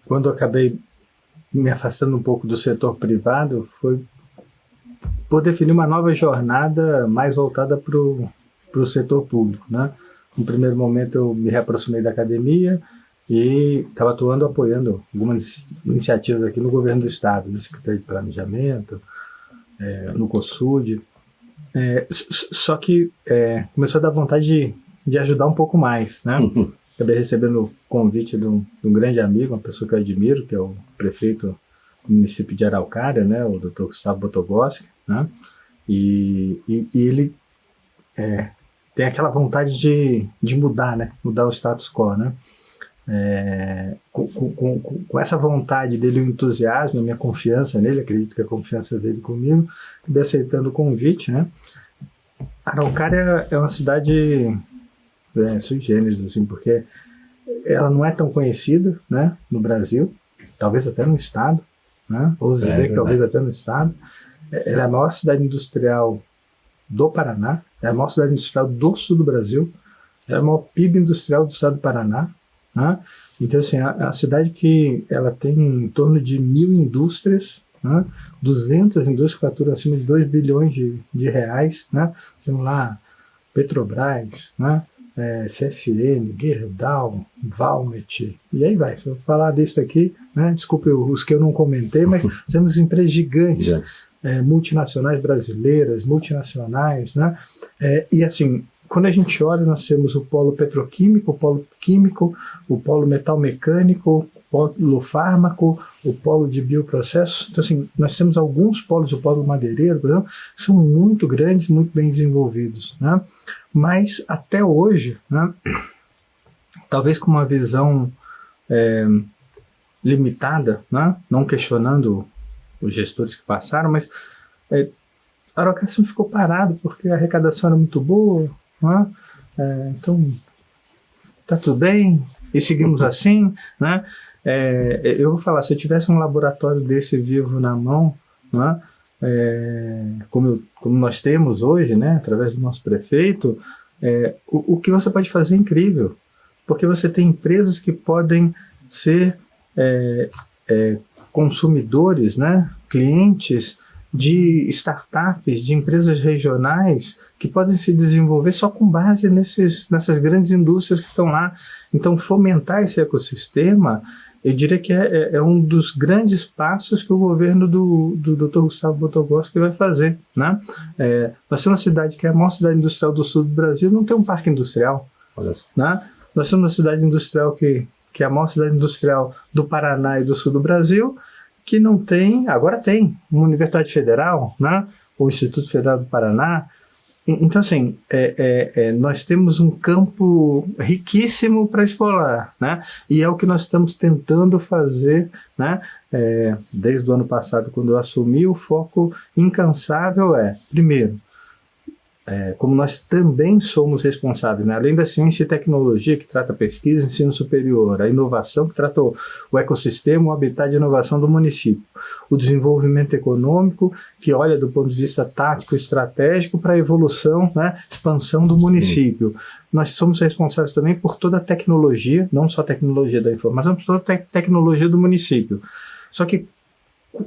[SPEAKER 3] Quando eu acabei me afastando um pouco do setor privado, foi por definir uma nova jornada mais voltada para o setor público, né? No primeiro momento eu me reaproximei da academia e estava atuando, apoiando algumas iniciativas aqui no governo do estado, no Secretaria de Planejamento, no COSUD, Só que começou a dar vontade de ajudar um pouco mais, né? Acabei recebendo o convite de um grande amigo, uma pessoa que eu admiro, que é o prefeito do município de Araucária, né? O Dr. Gustavo Botogoski, né? E ele tem aquela vontade de mudar, né? Mudar o status quo, né? Com essa vontade dele, o entusiasmo, a minha confiança nele, acredito que a confiança dele comigo, acabei aceitando o convite, né? Araucária é uma cidade sui generis, assim, porque ela não é tão conhecida, né, no Brasil, talvez até no estado, né? Ou dizer que talvez até no estado. Ela é a maior cidade industrial do Paraná, é a maior cidade industrial do sul do Brasil, é o maior PIB industrial do estado do Paraná, né? Então, assim, a cidade que ela tem em torno de 1.000 indústrias, né? 200 indústrias que faturam acima de 2 bilhões de reais, né? Temos lá Petrobras, né? CSN, Gerdau, Valmet, e aí vai. Se eu falar desse aqui, né? Desculpe os que eu não comentei, mas temos empresas gigantes, multinacionais brasileiras, multinacionais, né? E assim, quando a gente olha, nós temos o polo petroquímico, o polo químico, o polo metalmecânico, o polo fármaco, o polo de bioprocessos. Então, assim, nós temos alguns polos, o polo madeireiro, por exemplo, que são muito grandes, muito bem desenvolvidos, né? Mas, até hoje, né, talvez com uma visão limitada, né, não questionando os gestores que passaram, mas Araucária sempre ficou parado porque a arrecadação era muito boa, né? Então tá tudo bem e seguimos assim, né? Eu vou falar, se eu tivesse um laboratório desse vivo na mão, né, como nós temos hoje, né, através do nosso prefeito, o que você pode fazer é incrível, porque você tem empresas que podem ser consumidores, né, clientes de startups, de empresas regionais que podem se desenvolver só com base nessas grandes indústrias que estão lá. Então, fomentar esse ecossistema, eu diria que é um dos grandes passos que o governo do Dr. Gustavo Botogoski vai fazer, né? Nós temos uma cidade que é a maior cidade industrial do sul do Brasil, não tem um parque industrial, né? Nós temos uma cidade industrial que é a maior cidade industrial do Paraná e do sul do Brasil, que não tem, agora tem, uma Universidade Federal, né? O Instituto Federal do Paraná. Então, assim, nós temos um campo riquíssimo para explorar, né? E é o que nós estamos tentando fazer, né? Desde o ano passado, quando eu assumi, o foco incansável primeiro, como nós também somos responsáveis, né? Além da ciência e tecnologia, que trata a pesquisa e ensino superior, a inovação, que trata o ecossistema, o habitat de inovação do município, o desenvolvimento econômico, que olha do ponto de vista tático e estratégico para a evolução, né, expansão do município. Nós somos responsáveis também por toda a tecnologia, não só a tecnologia da informação, mas toda a tecnologia do município. Só que,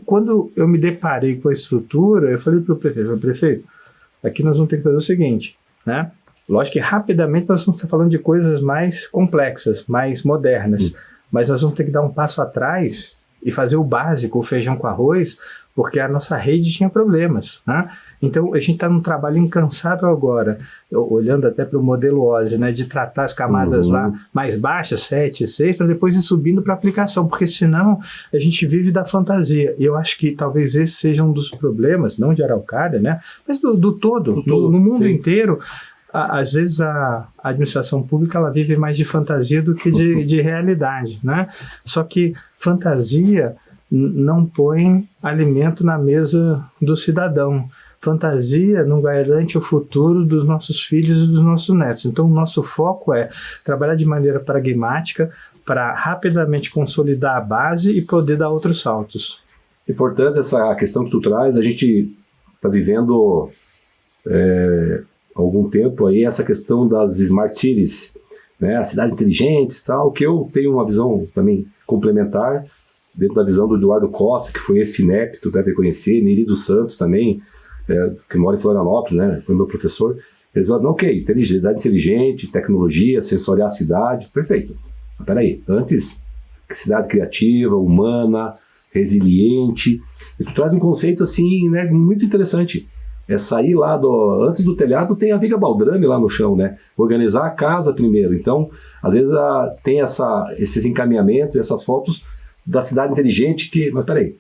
[SPEAKER 3] quando eu me deparei com a estrutura, eu falei para o prefeito, aqui nós vamos ter que fazer o seguinte, né? Lógico que rapidamente nós vamos estar falando de coisas mais complexas, mais modernas, mas nós vamos ter que dar um passo atrás e fazer o básico, o feijão com arroz, porque a nossa rede tinha problemas, né? Então a gente está num trabalho incansável agora, olhando até para o modelo OSI, né, de tratar as camadas lá mais baixas, 7, 6, para depois ir subindo para a aplicação, porque senão a gente vive da fantasia. E eu acho que talvez esse seja um dos problemas, não de Araucária, né, mas do todo, no mundo inteiro. Às vezes a administração pública ela vive mais de fantasia do que de realidade, né? Só que fantasia não põe alimento na mesa do cidadão. Fantasia não garante o futuro dos nossos filhos e dos nossos netos. Então, o nosso foco é trabalhar de maneira pragmática para rapidamente consolidar a base e poder dar outros saltos.
[SPEAKER 2] Importante essa questão que tu traz. A gente está vivendo há algum tempo aí essa questão das smart cities, né? As cidades inteligentes, tal, que eu tenho uma visão também complementar dentro da visão do Eduardo Costa, que foi ex-FINEP, tu deve conhecer, Neri dos Santos também, que mora em Florianópolis, né? Foi meu professor. Eles falaram, ok, cidade inteligente, tecnologia, sensoriar a cidade, perfeito. Mas peraí, antes, cidade criativa, humana, resiliente. E tu traz um conceito assim, né, muito interessante. é sair lá antes do telhado tem a viga baldrame lá no chão, né? Organizar a casa primeiro. Então, às vezes tem esses encaminhamentos, essas fotos da cidade inteligente mas peraí,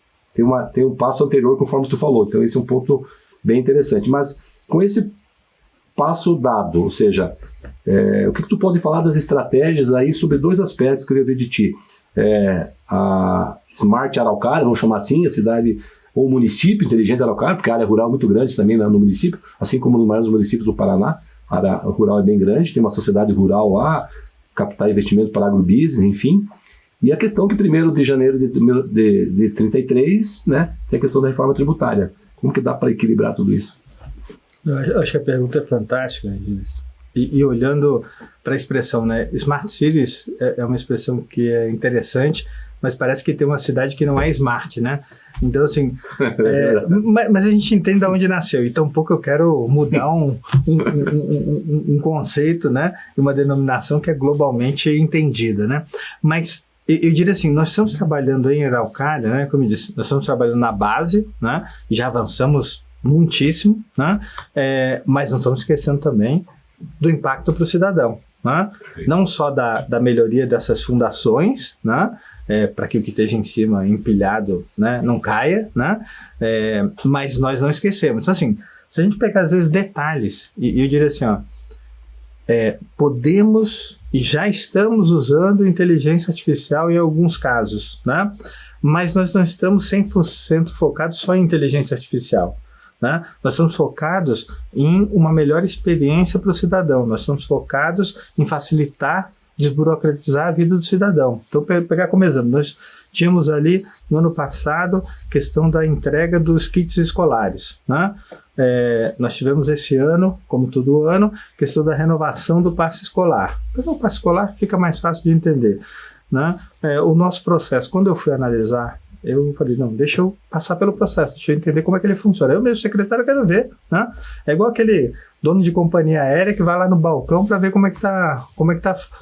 [SPEAKER 2] tem um passo anterior conforme tu falou. Então esse é um ponto bem interessante. Mas com esse passo dado, ou seja, o que tu pode falar das estratégias aí sobre 2 aspectos que eu queria ver de ti? A Smart Araucária, vamos chamar assim, a cidade ou município inteligente Araucária, porque a área rural é muito grande também no município, assim como nos maiores municípios do Paraná, a área rural é bem grande, tem uma sociedade rural lá, captar investimento para agrobusiness, enfim. E a questão que 1º de janeiro de 33, né, tem a questão da reforma tributária. Como que dá para equilibrar tudo isso?
[SPEAKER 3] Eu acho que a pergunta é fantástica, Gilles. E olhando para a expressão, né, Smart Cities é uma expressão que é interessante, mas parece que tem uma cidade que não é smart, né? Então, assim, mas a gente entende de onde nasceu. Então, um pouco eu quero mudar um conceito, né, e uma denominação que é globalmente entendida, né? Mas eu diria assim, nós estamos trabalhando em Araucária, né, como eu disse, nós estamos trabalhando na base, né, e já avançamos muitíssimo, né, mas não estamos esquecendo também do impacto para o cidadão, né? Não só da melhoria dessas fundações, né, para que o que esteja em cima empilhado, né, não caia, né, mas nós não esquecemos. Então, assim, se a gente pegar às vezes detalhes, e eu diria assim, podemos e já estamos usando inteligência artificial em alguns casos, né, mas nós não estamos 100% focados só em inteligência artificial. Né? Nós estamos focados em uma melhor experiência para o cidadão, nós estamos focados em facilitar, desburocratizar a vida do cidadão. Então, pegar como exemplo, nós tínhamos ali no ano passado questão da entrega dos kits escolares, né? Nós tivemos esse ano, como todo ano, questão da renovação do passe escolar. Então, o passe escolar fica mais fácil de entender, né? O nosso processo, quando eu fui analisar, eu falei, não, deixa eu passar pelo processo, deixa eu entender como é que ele funciona. Eu mesmo, secretário, quero ver, né? É igual aquele dono de companhia aérea que vai lá no balcão para ver como é que tá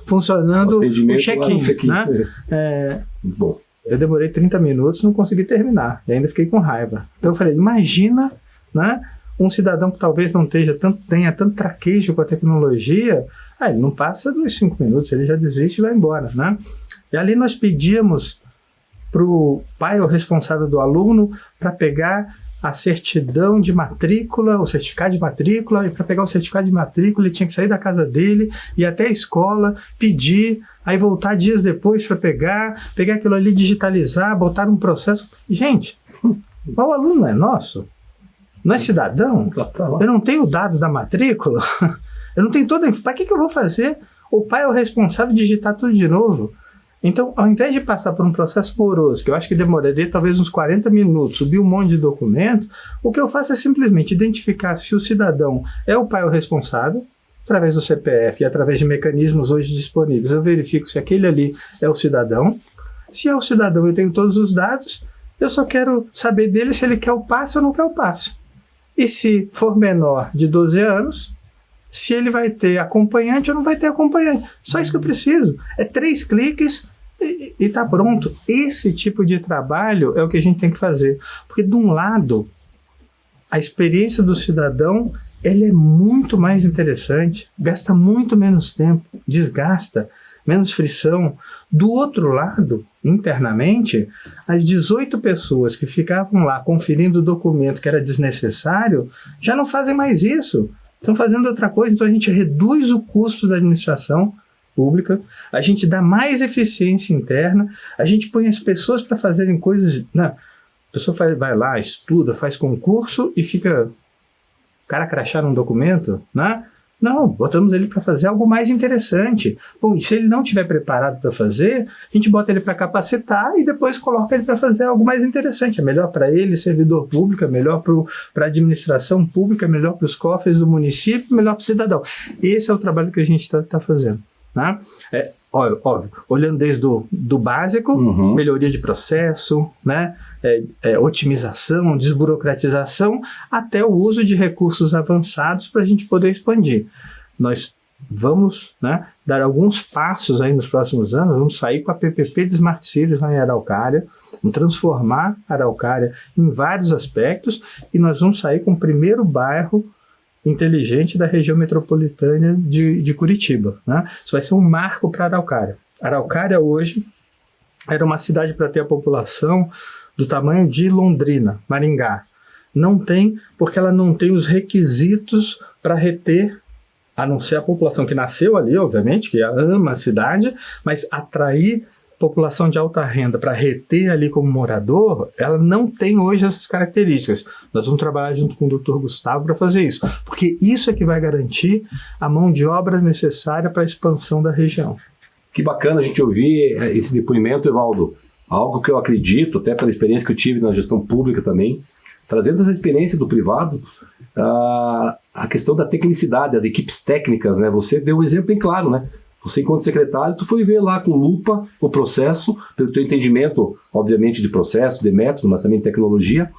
[SPEAKER 3] funcionando o check-in, né?
[SPEAKER 2] Bom.
[SPEAKER 3] Eu demorei 30 minutos, não consegui terminar, e ainda fiquei com raiva. Então eu falei, imagina, né, um cidadão que talvez não tenha tanto traquejo com a tecnologia, ele não passa dos 5 minutos, ele já desiste e vai embora, né? E ali nós pedíamos para o pai ou responsável do aluno para pegar a certidão de matrícula, o certificado de matrícula, e para pegar o certificado de matrícula ele tinha que sair da casa dele, ir até a escola, pedir, aí voltar dias depois para pegar aquilo ali, digitalizar, botar num processo. Gente, o aluno é nosso? Não é cidadão? Eu não tenho dados da matrícula? Eu não tenho toda... Para que eu vou fazer? O pai é o responsável de digitar tudo de novo. Então, ao invés de passar por um processo moroso, que eu acho que demoraria talvez uns 40 minutos, subir um monte de documento, o que eu faço é simplesmente identificar se o cidadão é o pai ou responsável, através do CPF e através de mecanismos hoje disponíveis. Eu verifico se aquele ali é o cidadão. Se é o cidadão, eu tenho todos os dados, eu só quero saber dele se ele quer o passe ou não quer o passe. E se for menor de 12 anos... se ele vai ter acompanhante ou não vai ter acompanhante. Só isso que eu preciso. É 3 cliques e está pronto. Esse tipo de trabalho é o que a gente tem que fazer. Porque, de um lado, a experiência do cidadão ele é muito mais interessante, gasta muito menos tempo, desgasta, menos frição. Do outro lado, internamente, as 18 pessoas que ficavam lá conferindo o documento que era desnecessário já não fazem mais isso. Estão fazendo outra coisa, então a gente reduz o custo da administração pública, a gente dá mais eficiência interna, a gente põe as pessoas para fazerem coisas... Né? A pessoa vai lá, estuda, faz concurso e fica... O cara crachar um documento, né? Não, botamos ele para fazer algo mais interessante. Bom, e se ele não estiver preparado para fazer, a gente bota ele para capacitar e depois coloca ele para fazer algo mais interessante. É melhor para ele, servidor público, é melhor para a administração pública, é melhor para os cofres do município, melhor para o cidadão. Esse é o trabalho que a gente está fazendo. Né? Óbvio, olhando desde do básico, melhoria de processo, né? Otimização, desburocratização, até o uso de recursos avançados para a gente poder expandir. Nós vamos, né, dar alguns passos aí nos próximos anos, vamos sair com a PPP de Smart Cities lá em Araucária, vamos transformar Araucária em vários aspectos e nós vamos sair com o primeiro bairro inteligente da região metropolitana de Curitiba, né? Isso vai ser um marco para Araucária. Araucária hoje era uma cidade para ter a população do tamanho de Londrina, Maringá. Não tem, porque ela não tem os requisitos para reter, a não ser a população que nasceu ali, obviamente, que ama a cidade, mas atrair população de alta renda para reter ali como morador, ela não tem hoje essas características. Nós vamos trabalhar junto com o Dr. Gustavo para fazer isso, porque isso é que vai garantir a mão de obra necessária para a expansão da região.
[SPEAKER 2] Que bacana a gente ouvir esse depoimento, Evaldo. Algo que eu acredito, até pela experiência que eu tive na gestão pública também, trazendo essa experiência do privado, a questão da tecnicidade, as equipes técnicas, né? Você deu um exemplo bem claro, né? Você, enquanto secretário, tu foi ver lá com lupa o processo, pelo teu entendimento, obviamente, de processo, de método, mas também de tecnologia,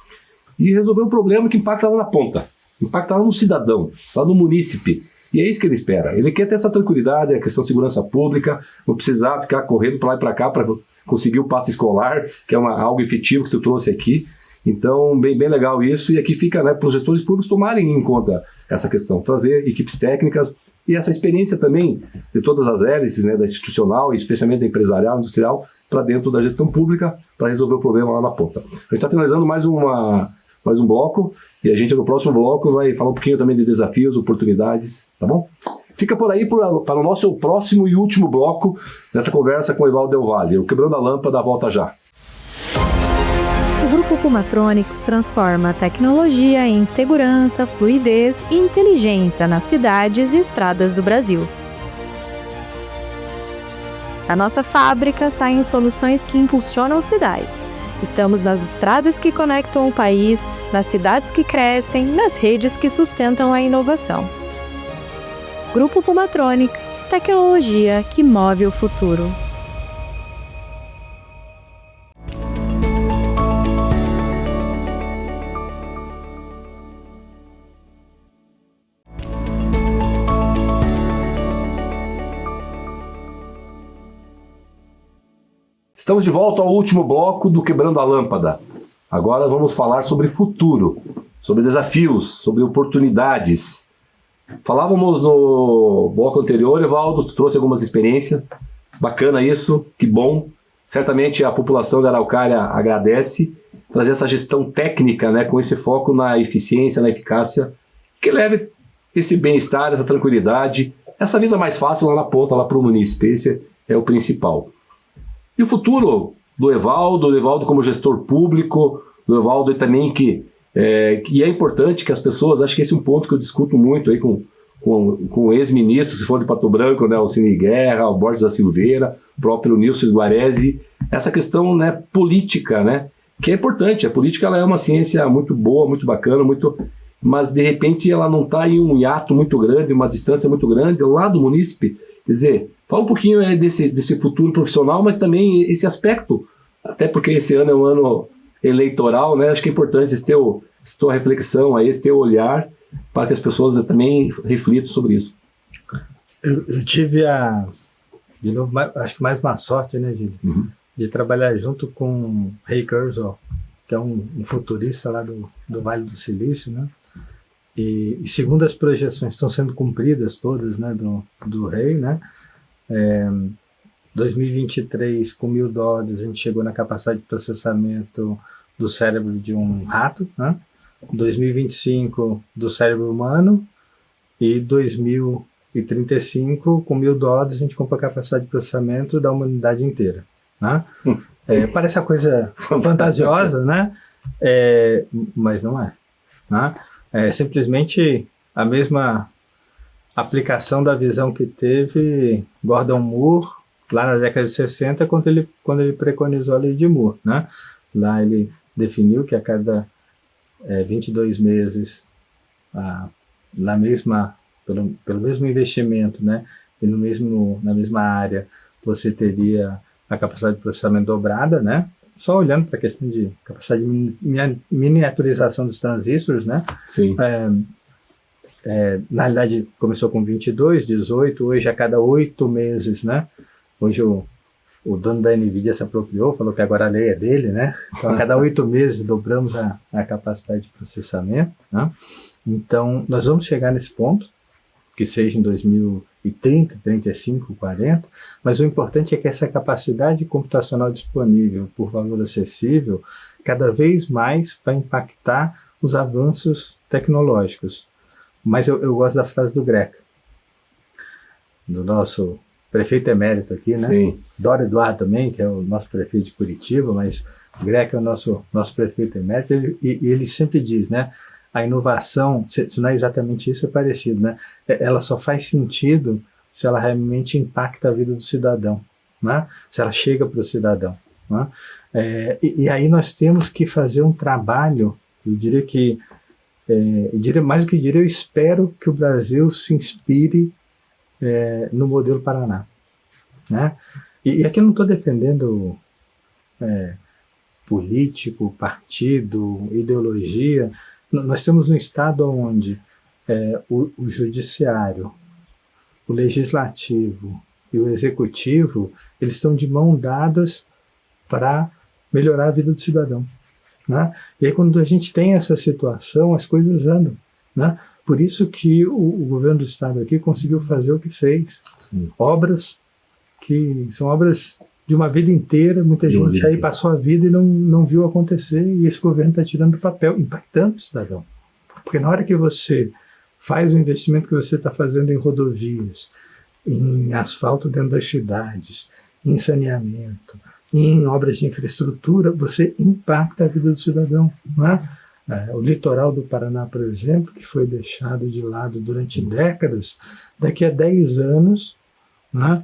[SPEAKER 2] e resolver um problema que impacta lá na ponta, impacta lá no cidadão, lá no munícipe. E é isso que ele espera. Ele quer ter essa tranquilidade, a questão de segurança pública, não precisar ficar correndo para lá e para cá para conseguir o passe escolar, que é algo efetivo que tu trouxe aqui. Então, bem legal isso, e aqui fica, né, para os gestores públicos tomarem em conta essa questão, trazer equipes técnicas e essa experiência também de todas as hélices, né, da institucional e especialmente da empresarial, industrial, para dentro da gestão pública, para resolver o problema lá na ponta. A gente está finalizando mais um bloco, e a gente no próximo bloco vai falar um pouquinho também de desafios, oportunidades, tá bom? Fica por aí para o nosso próximo e último bloco dessa conversa com o Evaldo Del Valle. O Quebrando a Lâmpada volta já.
[SPEAKER 7] O Grupo Pumatronics transforma a tecnologia em segurança, fluidez e inteligência nas cidades e estradas do Brasil. Da nossa fábrica saem soluções que impulsionam cidades. Estamos nas estradas que conectam o país, nas cidades que crescem, nas redes que sustentam a inovação. Grupo Pumatronics, tecnologia que move o futuro.
[SPEAKER 2] Estamos de volta ao último bloco do Quebrando a Lâmpada. Agora vamos falar sobre futuro, sobre desafios, sobre oportunidades. Falávamos no bloco anterior, Evaldo, tu trouxe algumas experiências. Bacana isso, que bom. Certamente a população da Araucária agradece trazer essa gestão técnica, né, com esse foco na eficiência, na eficácia, que leve esse bem-estar, essa tranquilidade, essa vida mais fácil lá na ponta, lá para o munícipe. Esse é o principal. E o futuro do Evaldo como gestor público, do Evaldo também que é importante que as pessoas, acho que esse é um ponto que eu discuto muito aí com ex-ministros, se for de Pato Branco, né, o Cine Guerra, o Borges da Silveira, o próprio Nilson Sguarese, essa questão, né, política, né, que é importante. A política ela é uma ciência muito boa, muito bacana, mas de repente ela não está em um hiato muito grande, uma distância muito grande lá do munícipe. Quer dizer, fala um pouquinho desse futuro profissional, mas também esse aspecto, até porque esse ano é um ano eleitoral, né? Acho que é importante essa tua reflexão, esse teu olhar, para que as pessoas também reflitam sobre isso.
[SPEAKER 3] Eu tive de novo, acho que mais uma sorte, né, Gil?
[SPEAKER 2] Uhum.
[SPEAKER 3] De trabalhar junto com Ray Kurzweil, que é um futurista lá do Vale do Silício, né? E segundo as projeções estão sendo cumpridas todas, né, do Ray, né? 2023, com $1.000, a gente chegou na capacidade de processamento do cérebro de um rato, né? 2025, do cérebro humano, e 2035, com $1.000, a gente compra a capacidade de processamento da humanidade inteira, né? Parece uma coisa fantasiosa, né? Mas não é, né? É simplesmente a mesma aplicação da visão que teve Gordon Moore lá na década de 60, quando ele preconizou a lei de Moore, né? Lá ele definiu que a cada 22 meses, pelo mesmo investimento, né, e na mesma área, você teria a capacidade de processamento dobrada, né? Só olhando para a questão de capacidade de miniaturização dos transistores, né?
[SPEAKER 2] Sim.
[SPEAKER 3] na realidade começou com 22, 18, hoje a cada 8 meses, né? Hoje o dono da NVIDIA se apropriou, falou que agora a lei é dele, né? Então a cada 8 meses dobramos a capacidade de processamento, né? Então nós vamos chegar nesse ponto, que seja em 2030, 35, 40, mas o importante é que essa capacidade computacional disponível por valor acessível cada vez mais vai impactar os avanços tecnológicos. Mas eu gosto da frase do Greca, do nosso prefeito emérito aqui, né?
[SPEAKER 2] Sim.
[SPEAKER 3] Dório Eduardo também, que é o nosso prefeito de Curitiba, mas o Greca é o nosso prefeito emérito, e ele sempre diz, né? A inovação, se não é exatamente isso, é parecido, né? Ela só faz sentido se ela realmente impacta a vida do cidadão, né? Se ela chega para o cidadão, né? E aí nós temos que fazer um trabalho, eu diria que, mais do que diria, eu espero que o Brasil se inspire no modelo Paraná, né? E aqui eu não estou defendendo político, partido, ideologia. Nós temos um estado onde o judiciário, o legislativo e o executivo, eles estão de mão dadas para melhorar a vida do cidadão, né? E aí quando a gente tem essa situação, as coisas andam, né? Por isso que o governo do estado aqui conseguiu fazer o que fez.
[SPEAKER 2] Sim.
[SPEAKER 3] Obras que são obras de uma vida inteira, muita gente aí passou a vida e não viu acontecer, e esse governo está tirando do papel, impactando o cidadão. Porque na hora que você faz o investimento que você está fazendo em rodovias, em asfalto dentro das cidades, em saneamento, em obras de infraestrutura, você impacta a vida do cidadão, não é? O litoral do Paraná, por exemplo, que foi deixado de lado durante décadas, daqui a 10 anos, né,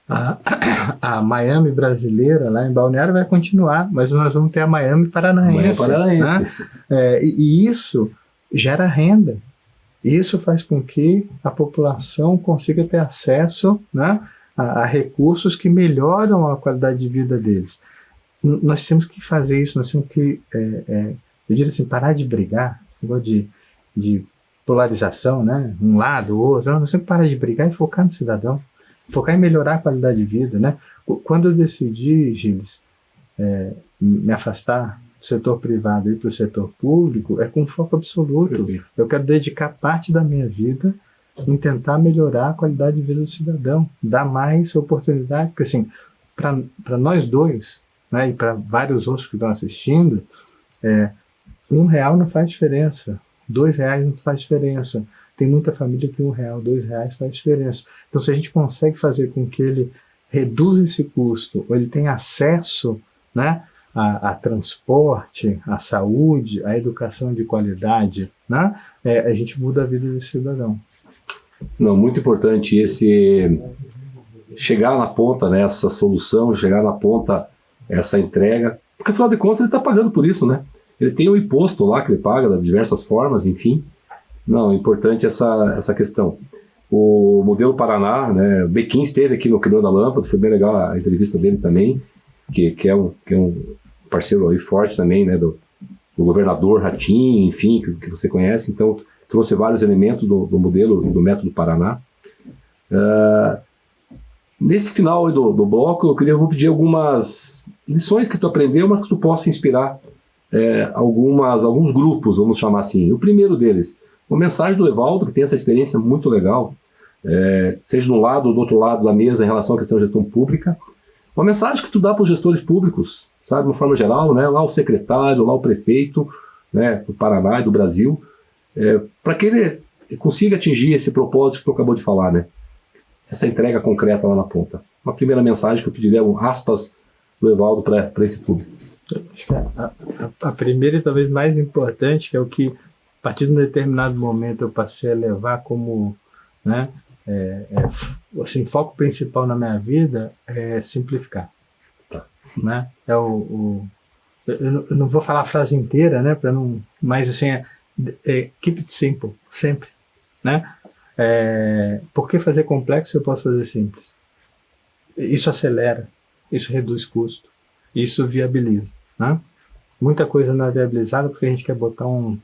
[SPEAKER 3] a Miami brasileira lá em Balneário vai continuar, mas nós vamos ter a Miami paranaense. Né? E isso gera renda. Isso faz com que a população consiga ter acesso, né, a recursos que melhoram a qualidade de vida deles. Nós temos que fazer isso, nós temos que, eu diria assim, parar de brigar, esse negócio de polarização, né, um lado, o outro. Nós temos que parar de brigar e focar no cidadão. Focar em melhorar a qualidade de vida, né? Quando eu decidi, Gilles, me afastar do setor privado e ir para o setor público, é com foco absoluto. Eu quero dedicar parte da minha vida em tentar melhorar a qualidade de vida do cidadão, dar mais oportunidade, porque assim, para nós dois, né, e para vários outros que estão assistindo, R$1 não faz diferença, R$2 não faz diferença. Tem muita família que R$1, R$2 faz diferença. Então, se a gente consegue fazer com que ele reduza esse custo, ou ele tenha acesso, né, a transporte, a saúde, a educação de qualidade, né, a gente muda a vida desse cidadão.
[SPEAKER 2] Não, muito importante esse chegar na ponta, né, essa solução, chegar na ponta, essa entrega, porque afinal de contas ele está pagando por isso, né? Ele tem o imposto lá que ele paga das diversas formas, enfim. Não, é importante essa questão. O modelo Paraná, né, o Bequim esteve aqui no Quebrando a Lâmpada, foi bem legal a entrevista dele também, que é um parceiro aí forte também, né, do governador Ratinho, enfim, que você conhece. Então trouxe vários elementos do modelo e do método Paraná. Nesse final aí do bloco, eu vou pedir algumas lições que tu aprendeu, mas que tu possa inspirar alguns grupos, vamos chamar assim. O primeiro deles, uma mensagem do Evaldo, que tem essa experiência muito legal, seja de um lado ou do outro lado da mesa em relação à questão de gestão pública. Uma mensagem que tu dá para os gestores públicos, sabe, de uma forma geral, né, lá o secretário, lá o prefeito, né, do Paraná e do Brasil, para que ele consiga atingir esse propósito que tu acabou de falar, né? Essa entrega concreta lá na ponta. Uma primeira mensagem que eu pediria, aspas, do Evaldo para esse público.
[SPEAKER 3] Acho que a primeira e talvez mais importante, que é o que, a partir de um determinado momento, eu passei a levar como, né, assim, foco principal na minha vida, é simplificar.
[SPEAKER 2] Tá.
[SPEAKER 3] Né? Eu não vou falar a frase inteira, né, para não, mas assim, keep it simple, sempre, né? Por que fazer complexo se eu posso fazer simples? Isso acelera, isso reduz custo, isso viabiliza, né? Muita coisa não é viabilizada porque a gente quer botar um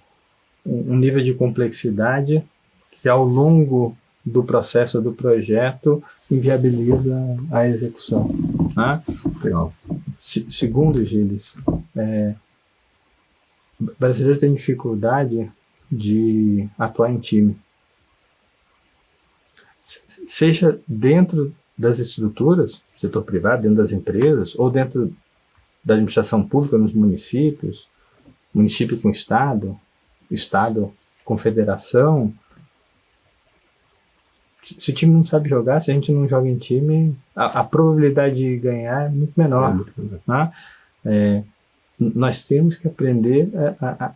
[SPEAKER 3] nível de complexidade que ao longo do processo do projeto inviabiliza a execução. Né?
[SPEAKER 2] Legal.
[SPEAKER 3] Segundo Gilles, o brasileiro tem dificuldade de atuar em time. Seja dentro das estruturas, setor privado, dentro das empresas, ou dentro da administração pública nos municípios, município com estado, estado com federação. Se o time não sabe jogar, se a gente não joga em time, a probabilidade de ganhar é muito menor. Né? Nós temos que aprender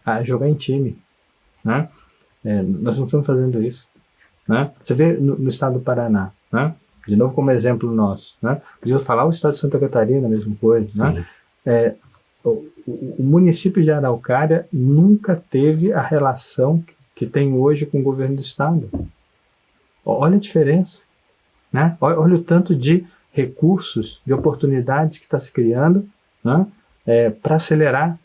[SPEAKER 3] a jogar em time. Né? Nós não estamos fazendo isso. Né? Você vê no estado do Paraná, né? De novo como exemplo nosso. Né? Podia falar o estado de Santa Catarina, a mesma coisa. Né? O município de Araucária nunca teve a relação que tem hoje com o governo do estado. Olha a diferença. Né? Olha o tanto de recursos, de oportunidades que está se criando, né? Para acelerar.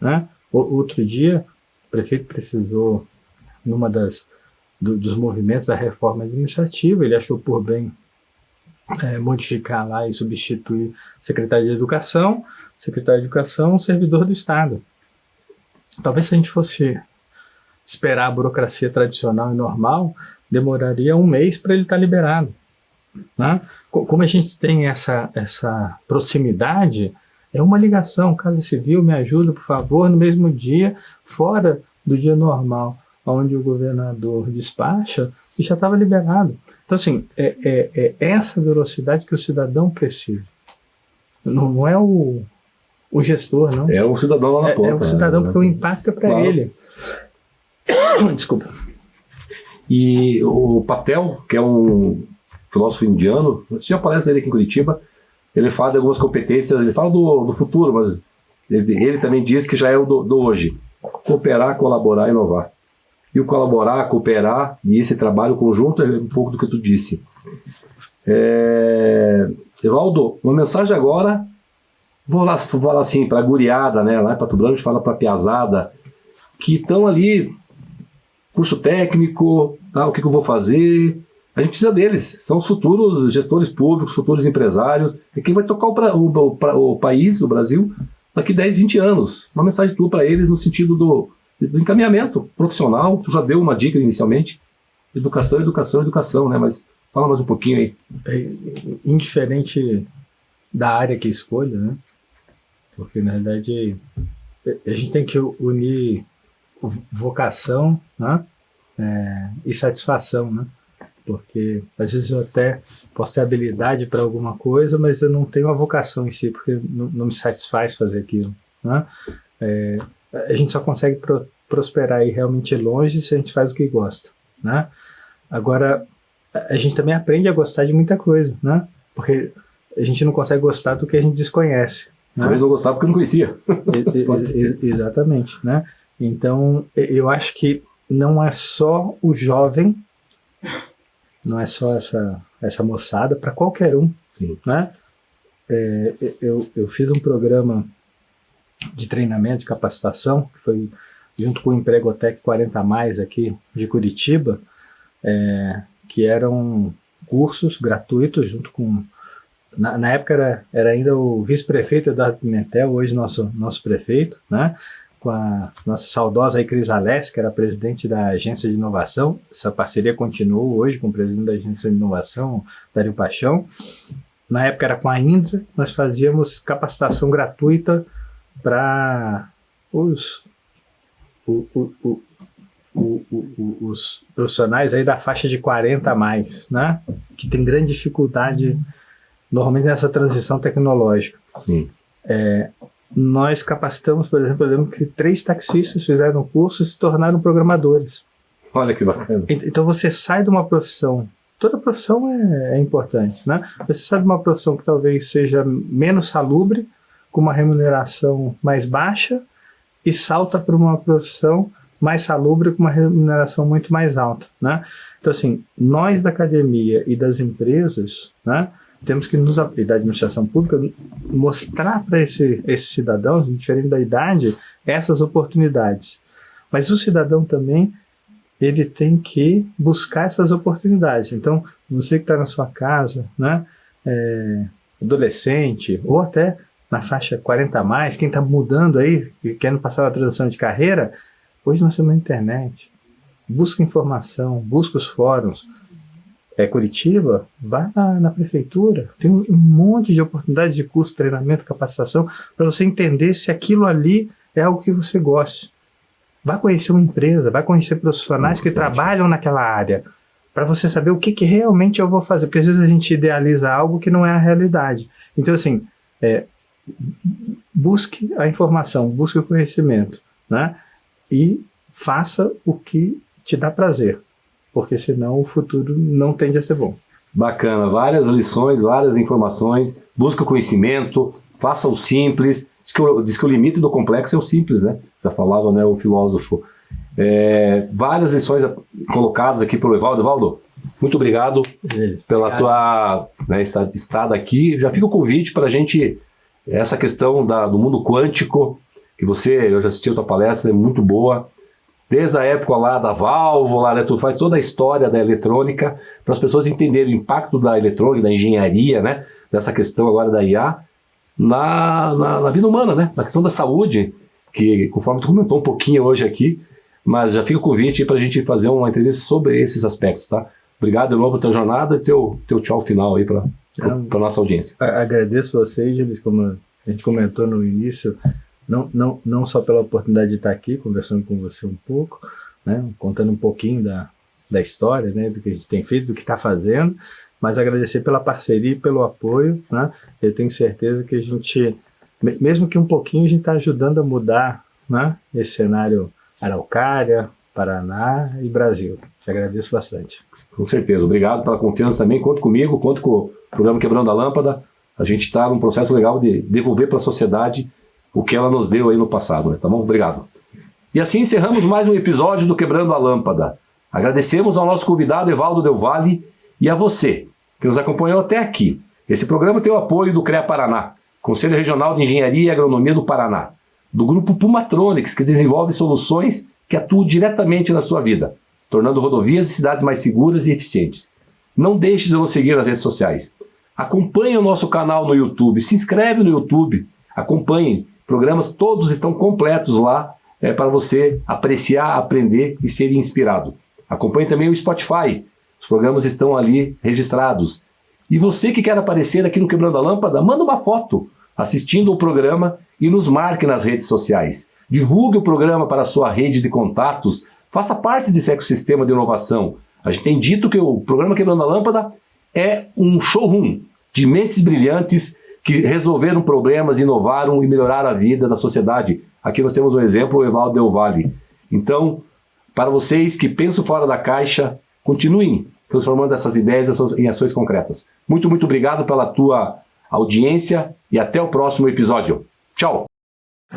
[SPEAKER 3] Né? Outro dia, o prefeito precisou, numa dos movimentos da reforma administrativa, ele achou por bem modificar lá e substituir secretário de Educação, servidor do Estado. Talvez se a gente fosse esperar a burocracia tradicional e normal, demoraria 1 mês para ele estar liberado. Né? Como a gente tem essa proximidade, é uma ligação, Casa Civil, me ajuda, por favor, no mesmo dia, fora do dia normal, onde o governador despacha, e já estava liberado. Então, assim, é essa velocidade que o cidadão precisa. Não é o gestor, não.
[SPEAKER 2] É o cidadão lá na ponta.
[SPEAKER 3] É o cidadão, porque o impacto é para ele. Desculpa.
[SPEAKER 2] E o Patel, que é um filósofo indiano, você já palestra dele aqui em Curitiba, ele fala de algumas competências, ele fala do futuro, mas ele também diz que já é o do hoje. Cooperar, colaborar e inovar. E o colaborar, cooperar e esse trabalho conjunto é um pouco do que tu disse. Evaldo, uma mensagem agora, vou lá falar assim, para a guriada, né, lá em Pato Branco, a gente fala para a piazada, que estão ali, curso técnico, tá, o que eu vou fazer. A gente precisa deles, são os futuros gestores públicos, futuros empresários, é quem vai tocar o país, o Brasil, daqui 10, 20 anos. Uma mensagem tua para eles no sentido do encaminhamento profissional. Tu já deu uma dica inicialmente, educação, né? Mas fala mais um pouquinho aí.
[SPEAKER 3] Indiferente da área que escolha, né? Porque na verdade a gente tem que unir vocação, né? E satisfação, né? Porque às vezes eu até posso ter habilidade para alguma coisa, mas eu não tenho a vocação em si, porque não me satisfaz fazer aquilo. Né? A gente só consegue prosperar e realmente ir longe se a gente faz o que gosta. Né? Agora, a gente também aprende a gostar de muita coisa, né? Porque a gente não consegue gostar do que a gente desconhece. Né?
[SPEAKER 2] Talvez não gostava porque não conhecia.
[SPEAKER 3] Exatamente. Né? Então, eu acho que não é só o jovem, não é só essa moçada, para qualquer um.
[SPEAKER 2] Sim.
[SPEAKER 3] Né? Eu fiz um programa de treinamento, de capacitação, que foi junto com o Empregotec 40+, aqui de Curitiba, que eram cursos gratuitos, junto com... Na época era ainda o vice-prefeito Eduardo Pimentel, hoje nosso prefeito, né? Com a nossa saudosa Cris Alessi, que era presidente da Agência de Inovação. Essa parceria continua hoje com o presidente da Agência de Inovação, Dário Paixão. Na época era com a Indra, nós fazíamos capacitação gratuita para os profissionais aí da faixa de 40+, né? Que tem grande dificuldade normalmente nessa transição tecnológica.
[SPEAKER 2] Sim.
[SPEAKER 3] Nós capacitamos, por exemplo, eu lembro que 3 taxistas fizeram o curso e se tornaram programadores.
[SPEAKER 2] Olha que bacana.
[SPEAKER 3] Então você sai de uma profissão, toda profissão é importante, né? Você sai de uma profissão que talvez seja menos salubre, com uma remuneração mais baixa, e salta para uma profissão mais salubre, com uma remuneração muito mais alta, né? Então assim, nós da academia e das empresas, né, temos que e da administração pública, mostrar para esses cidadãos, diferente da idade, essas oportunidades. Mas o cidadão também ele tem que buscar essas oportunidades. Então, você que está na sua casa, né, adolescente, ou até na faixa 40 a mais, quem está mudando aí, querendo passar uma transição de carreira, hoje nós temos a internet. Busca informação, busca os fóruns. Curitiba, vai na prefeitura, tem um monte de oportunidades de curso, treinamento, capacitação, para você entender se aquilo ali é algo que você gosta. Vai conhecer uma empresa, vai conhecer profissionais que trabalham naquela área, para você saber o que realmente eu vou fazer, porque às vezes a gente idealiza algo que não é a realidade. Então, assim, busque a informação, busque o conhecimento, né? E faça o que te dá prazer, porque senão o futuro não tende a ser bom.
[SPEAKER 2] Bacana, várias lições, várias informações, busca o conhecimento, faça o simples, diz que o limite do complexo é o simples, né? Já falava, né, o filósofo. Várias lições colocadas aqui pelo Evaldo. Evaldo, muito obrigado pela tua estada aqui. Já fica o convite para a gente, essa questão do mundo quântico, que eu já assisti a tua palestra, é muito boa. Desde a época lá da válvula, né, tu faz toda a história da eletrônica, para as pessoas entenderem o impacto da eletrônica, da engenharia, né, dessa questão agora da IA, na vida humana, né, na questão da saúde, que conforme tu comentou um pouquinho hoje aqui, mas já fica o convite para a gente fazer uma entrevista sobre esses aspectos, tá? Obrigado, Elon, pela tua jornada e teu tchau final aí para a nossa audiência.
[SPEAKER 3] Agradeço a vocês, Gilles, como a gente comentou no início, não só pela oportunidade de estar aqui conversando com você um pouco, né, contando um pouquinho da história, né, do que a gente tem feito, do que está fazendo, mas agradecer pela parceria e pelo apoio, né? Eu tenho certeza que a gente, mesmo que um pouquinho, a gente está ajudando a mudar, né, esse cenário Araucária, Paraná e Brasil. Te agradeço bastante.
[SPEAKER 2] Com certeza, obrigado pela confiança também, conta comigo, conta com o programa Quebrando a Lâmpada. A gente está num processo legal de devolver para a sociedade o que ela nos deu aí no passado, né? Tá bom? Obrigado. E assim encerramos mais um episódio do Quebrando a Lâmpada. Agradecemos ao nosso convidado Evaldo Del Valle e a você que nos acompanhou até aqui. Esse programa tem o apoio do CREA Paraná, Conselho Regional de Engenharia e Agronomia do Paraná, do grupo Pumatronics, que desenvolve soluções que atuam diretamente na sua vida, tornando rodovias e cidades mais seguras e eficientes. Não deixe de nos seguir nas redes sociais. Acompanhe o nosso canal no YouTube, se inscreve no YouTube, acompanhe. Programas todos estão completos lá para você apreciar, aprender e ser inspirado. Acompanhe também o Spotify. Os programas estão ali registrados. E você que quer aparecer aqui no Quebrando a Lâmpada, manda uma foto assistindo o programa e nos marque nas redes sociais. Divulgue o programa para a sua rede de contatos. Faça parte desse ecossistema de inovação. A gente tem dito que o programa Quebrando a Lâmpada é um showroom de mentes brilhantes que resolveram problemas, inovaram e melhoraram a vida da sociedade. Aqui nós temos um exemplo, o Evaldo Del Valle. Então, para vocês que pensam fora da caixa, continuem transformando essas ideias em ações concretas. Muito, muito obrigado pela tua audiência e até o próximo episódio. Tchau!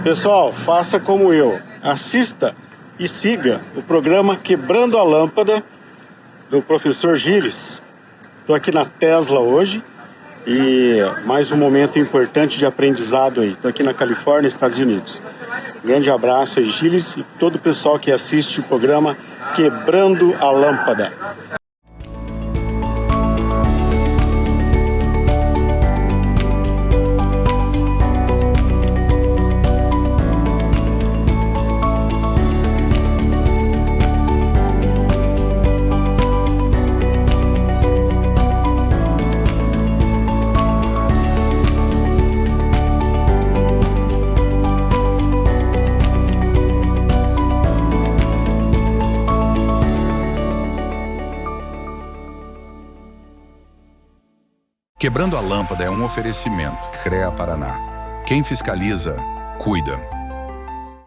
[SPEAKER 8] Pessoal, faça como eu. Assista e siga o programa Quebrando a Lâmpada do professor Gilles. Estou aqui na Tesla hoje. E mais um momento importante de aprendizado aí. Estou aqui na Califórnia, Estados Unidos. Grande abraço aí, Gilles, e todo o pessoal que assiste o programa Quebrando a Lâmpada.
[SPEAKER 1] Quebrando a Lâmpada é um oferecimento. CREA Paraná. Quem fiscaliza, cuida.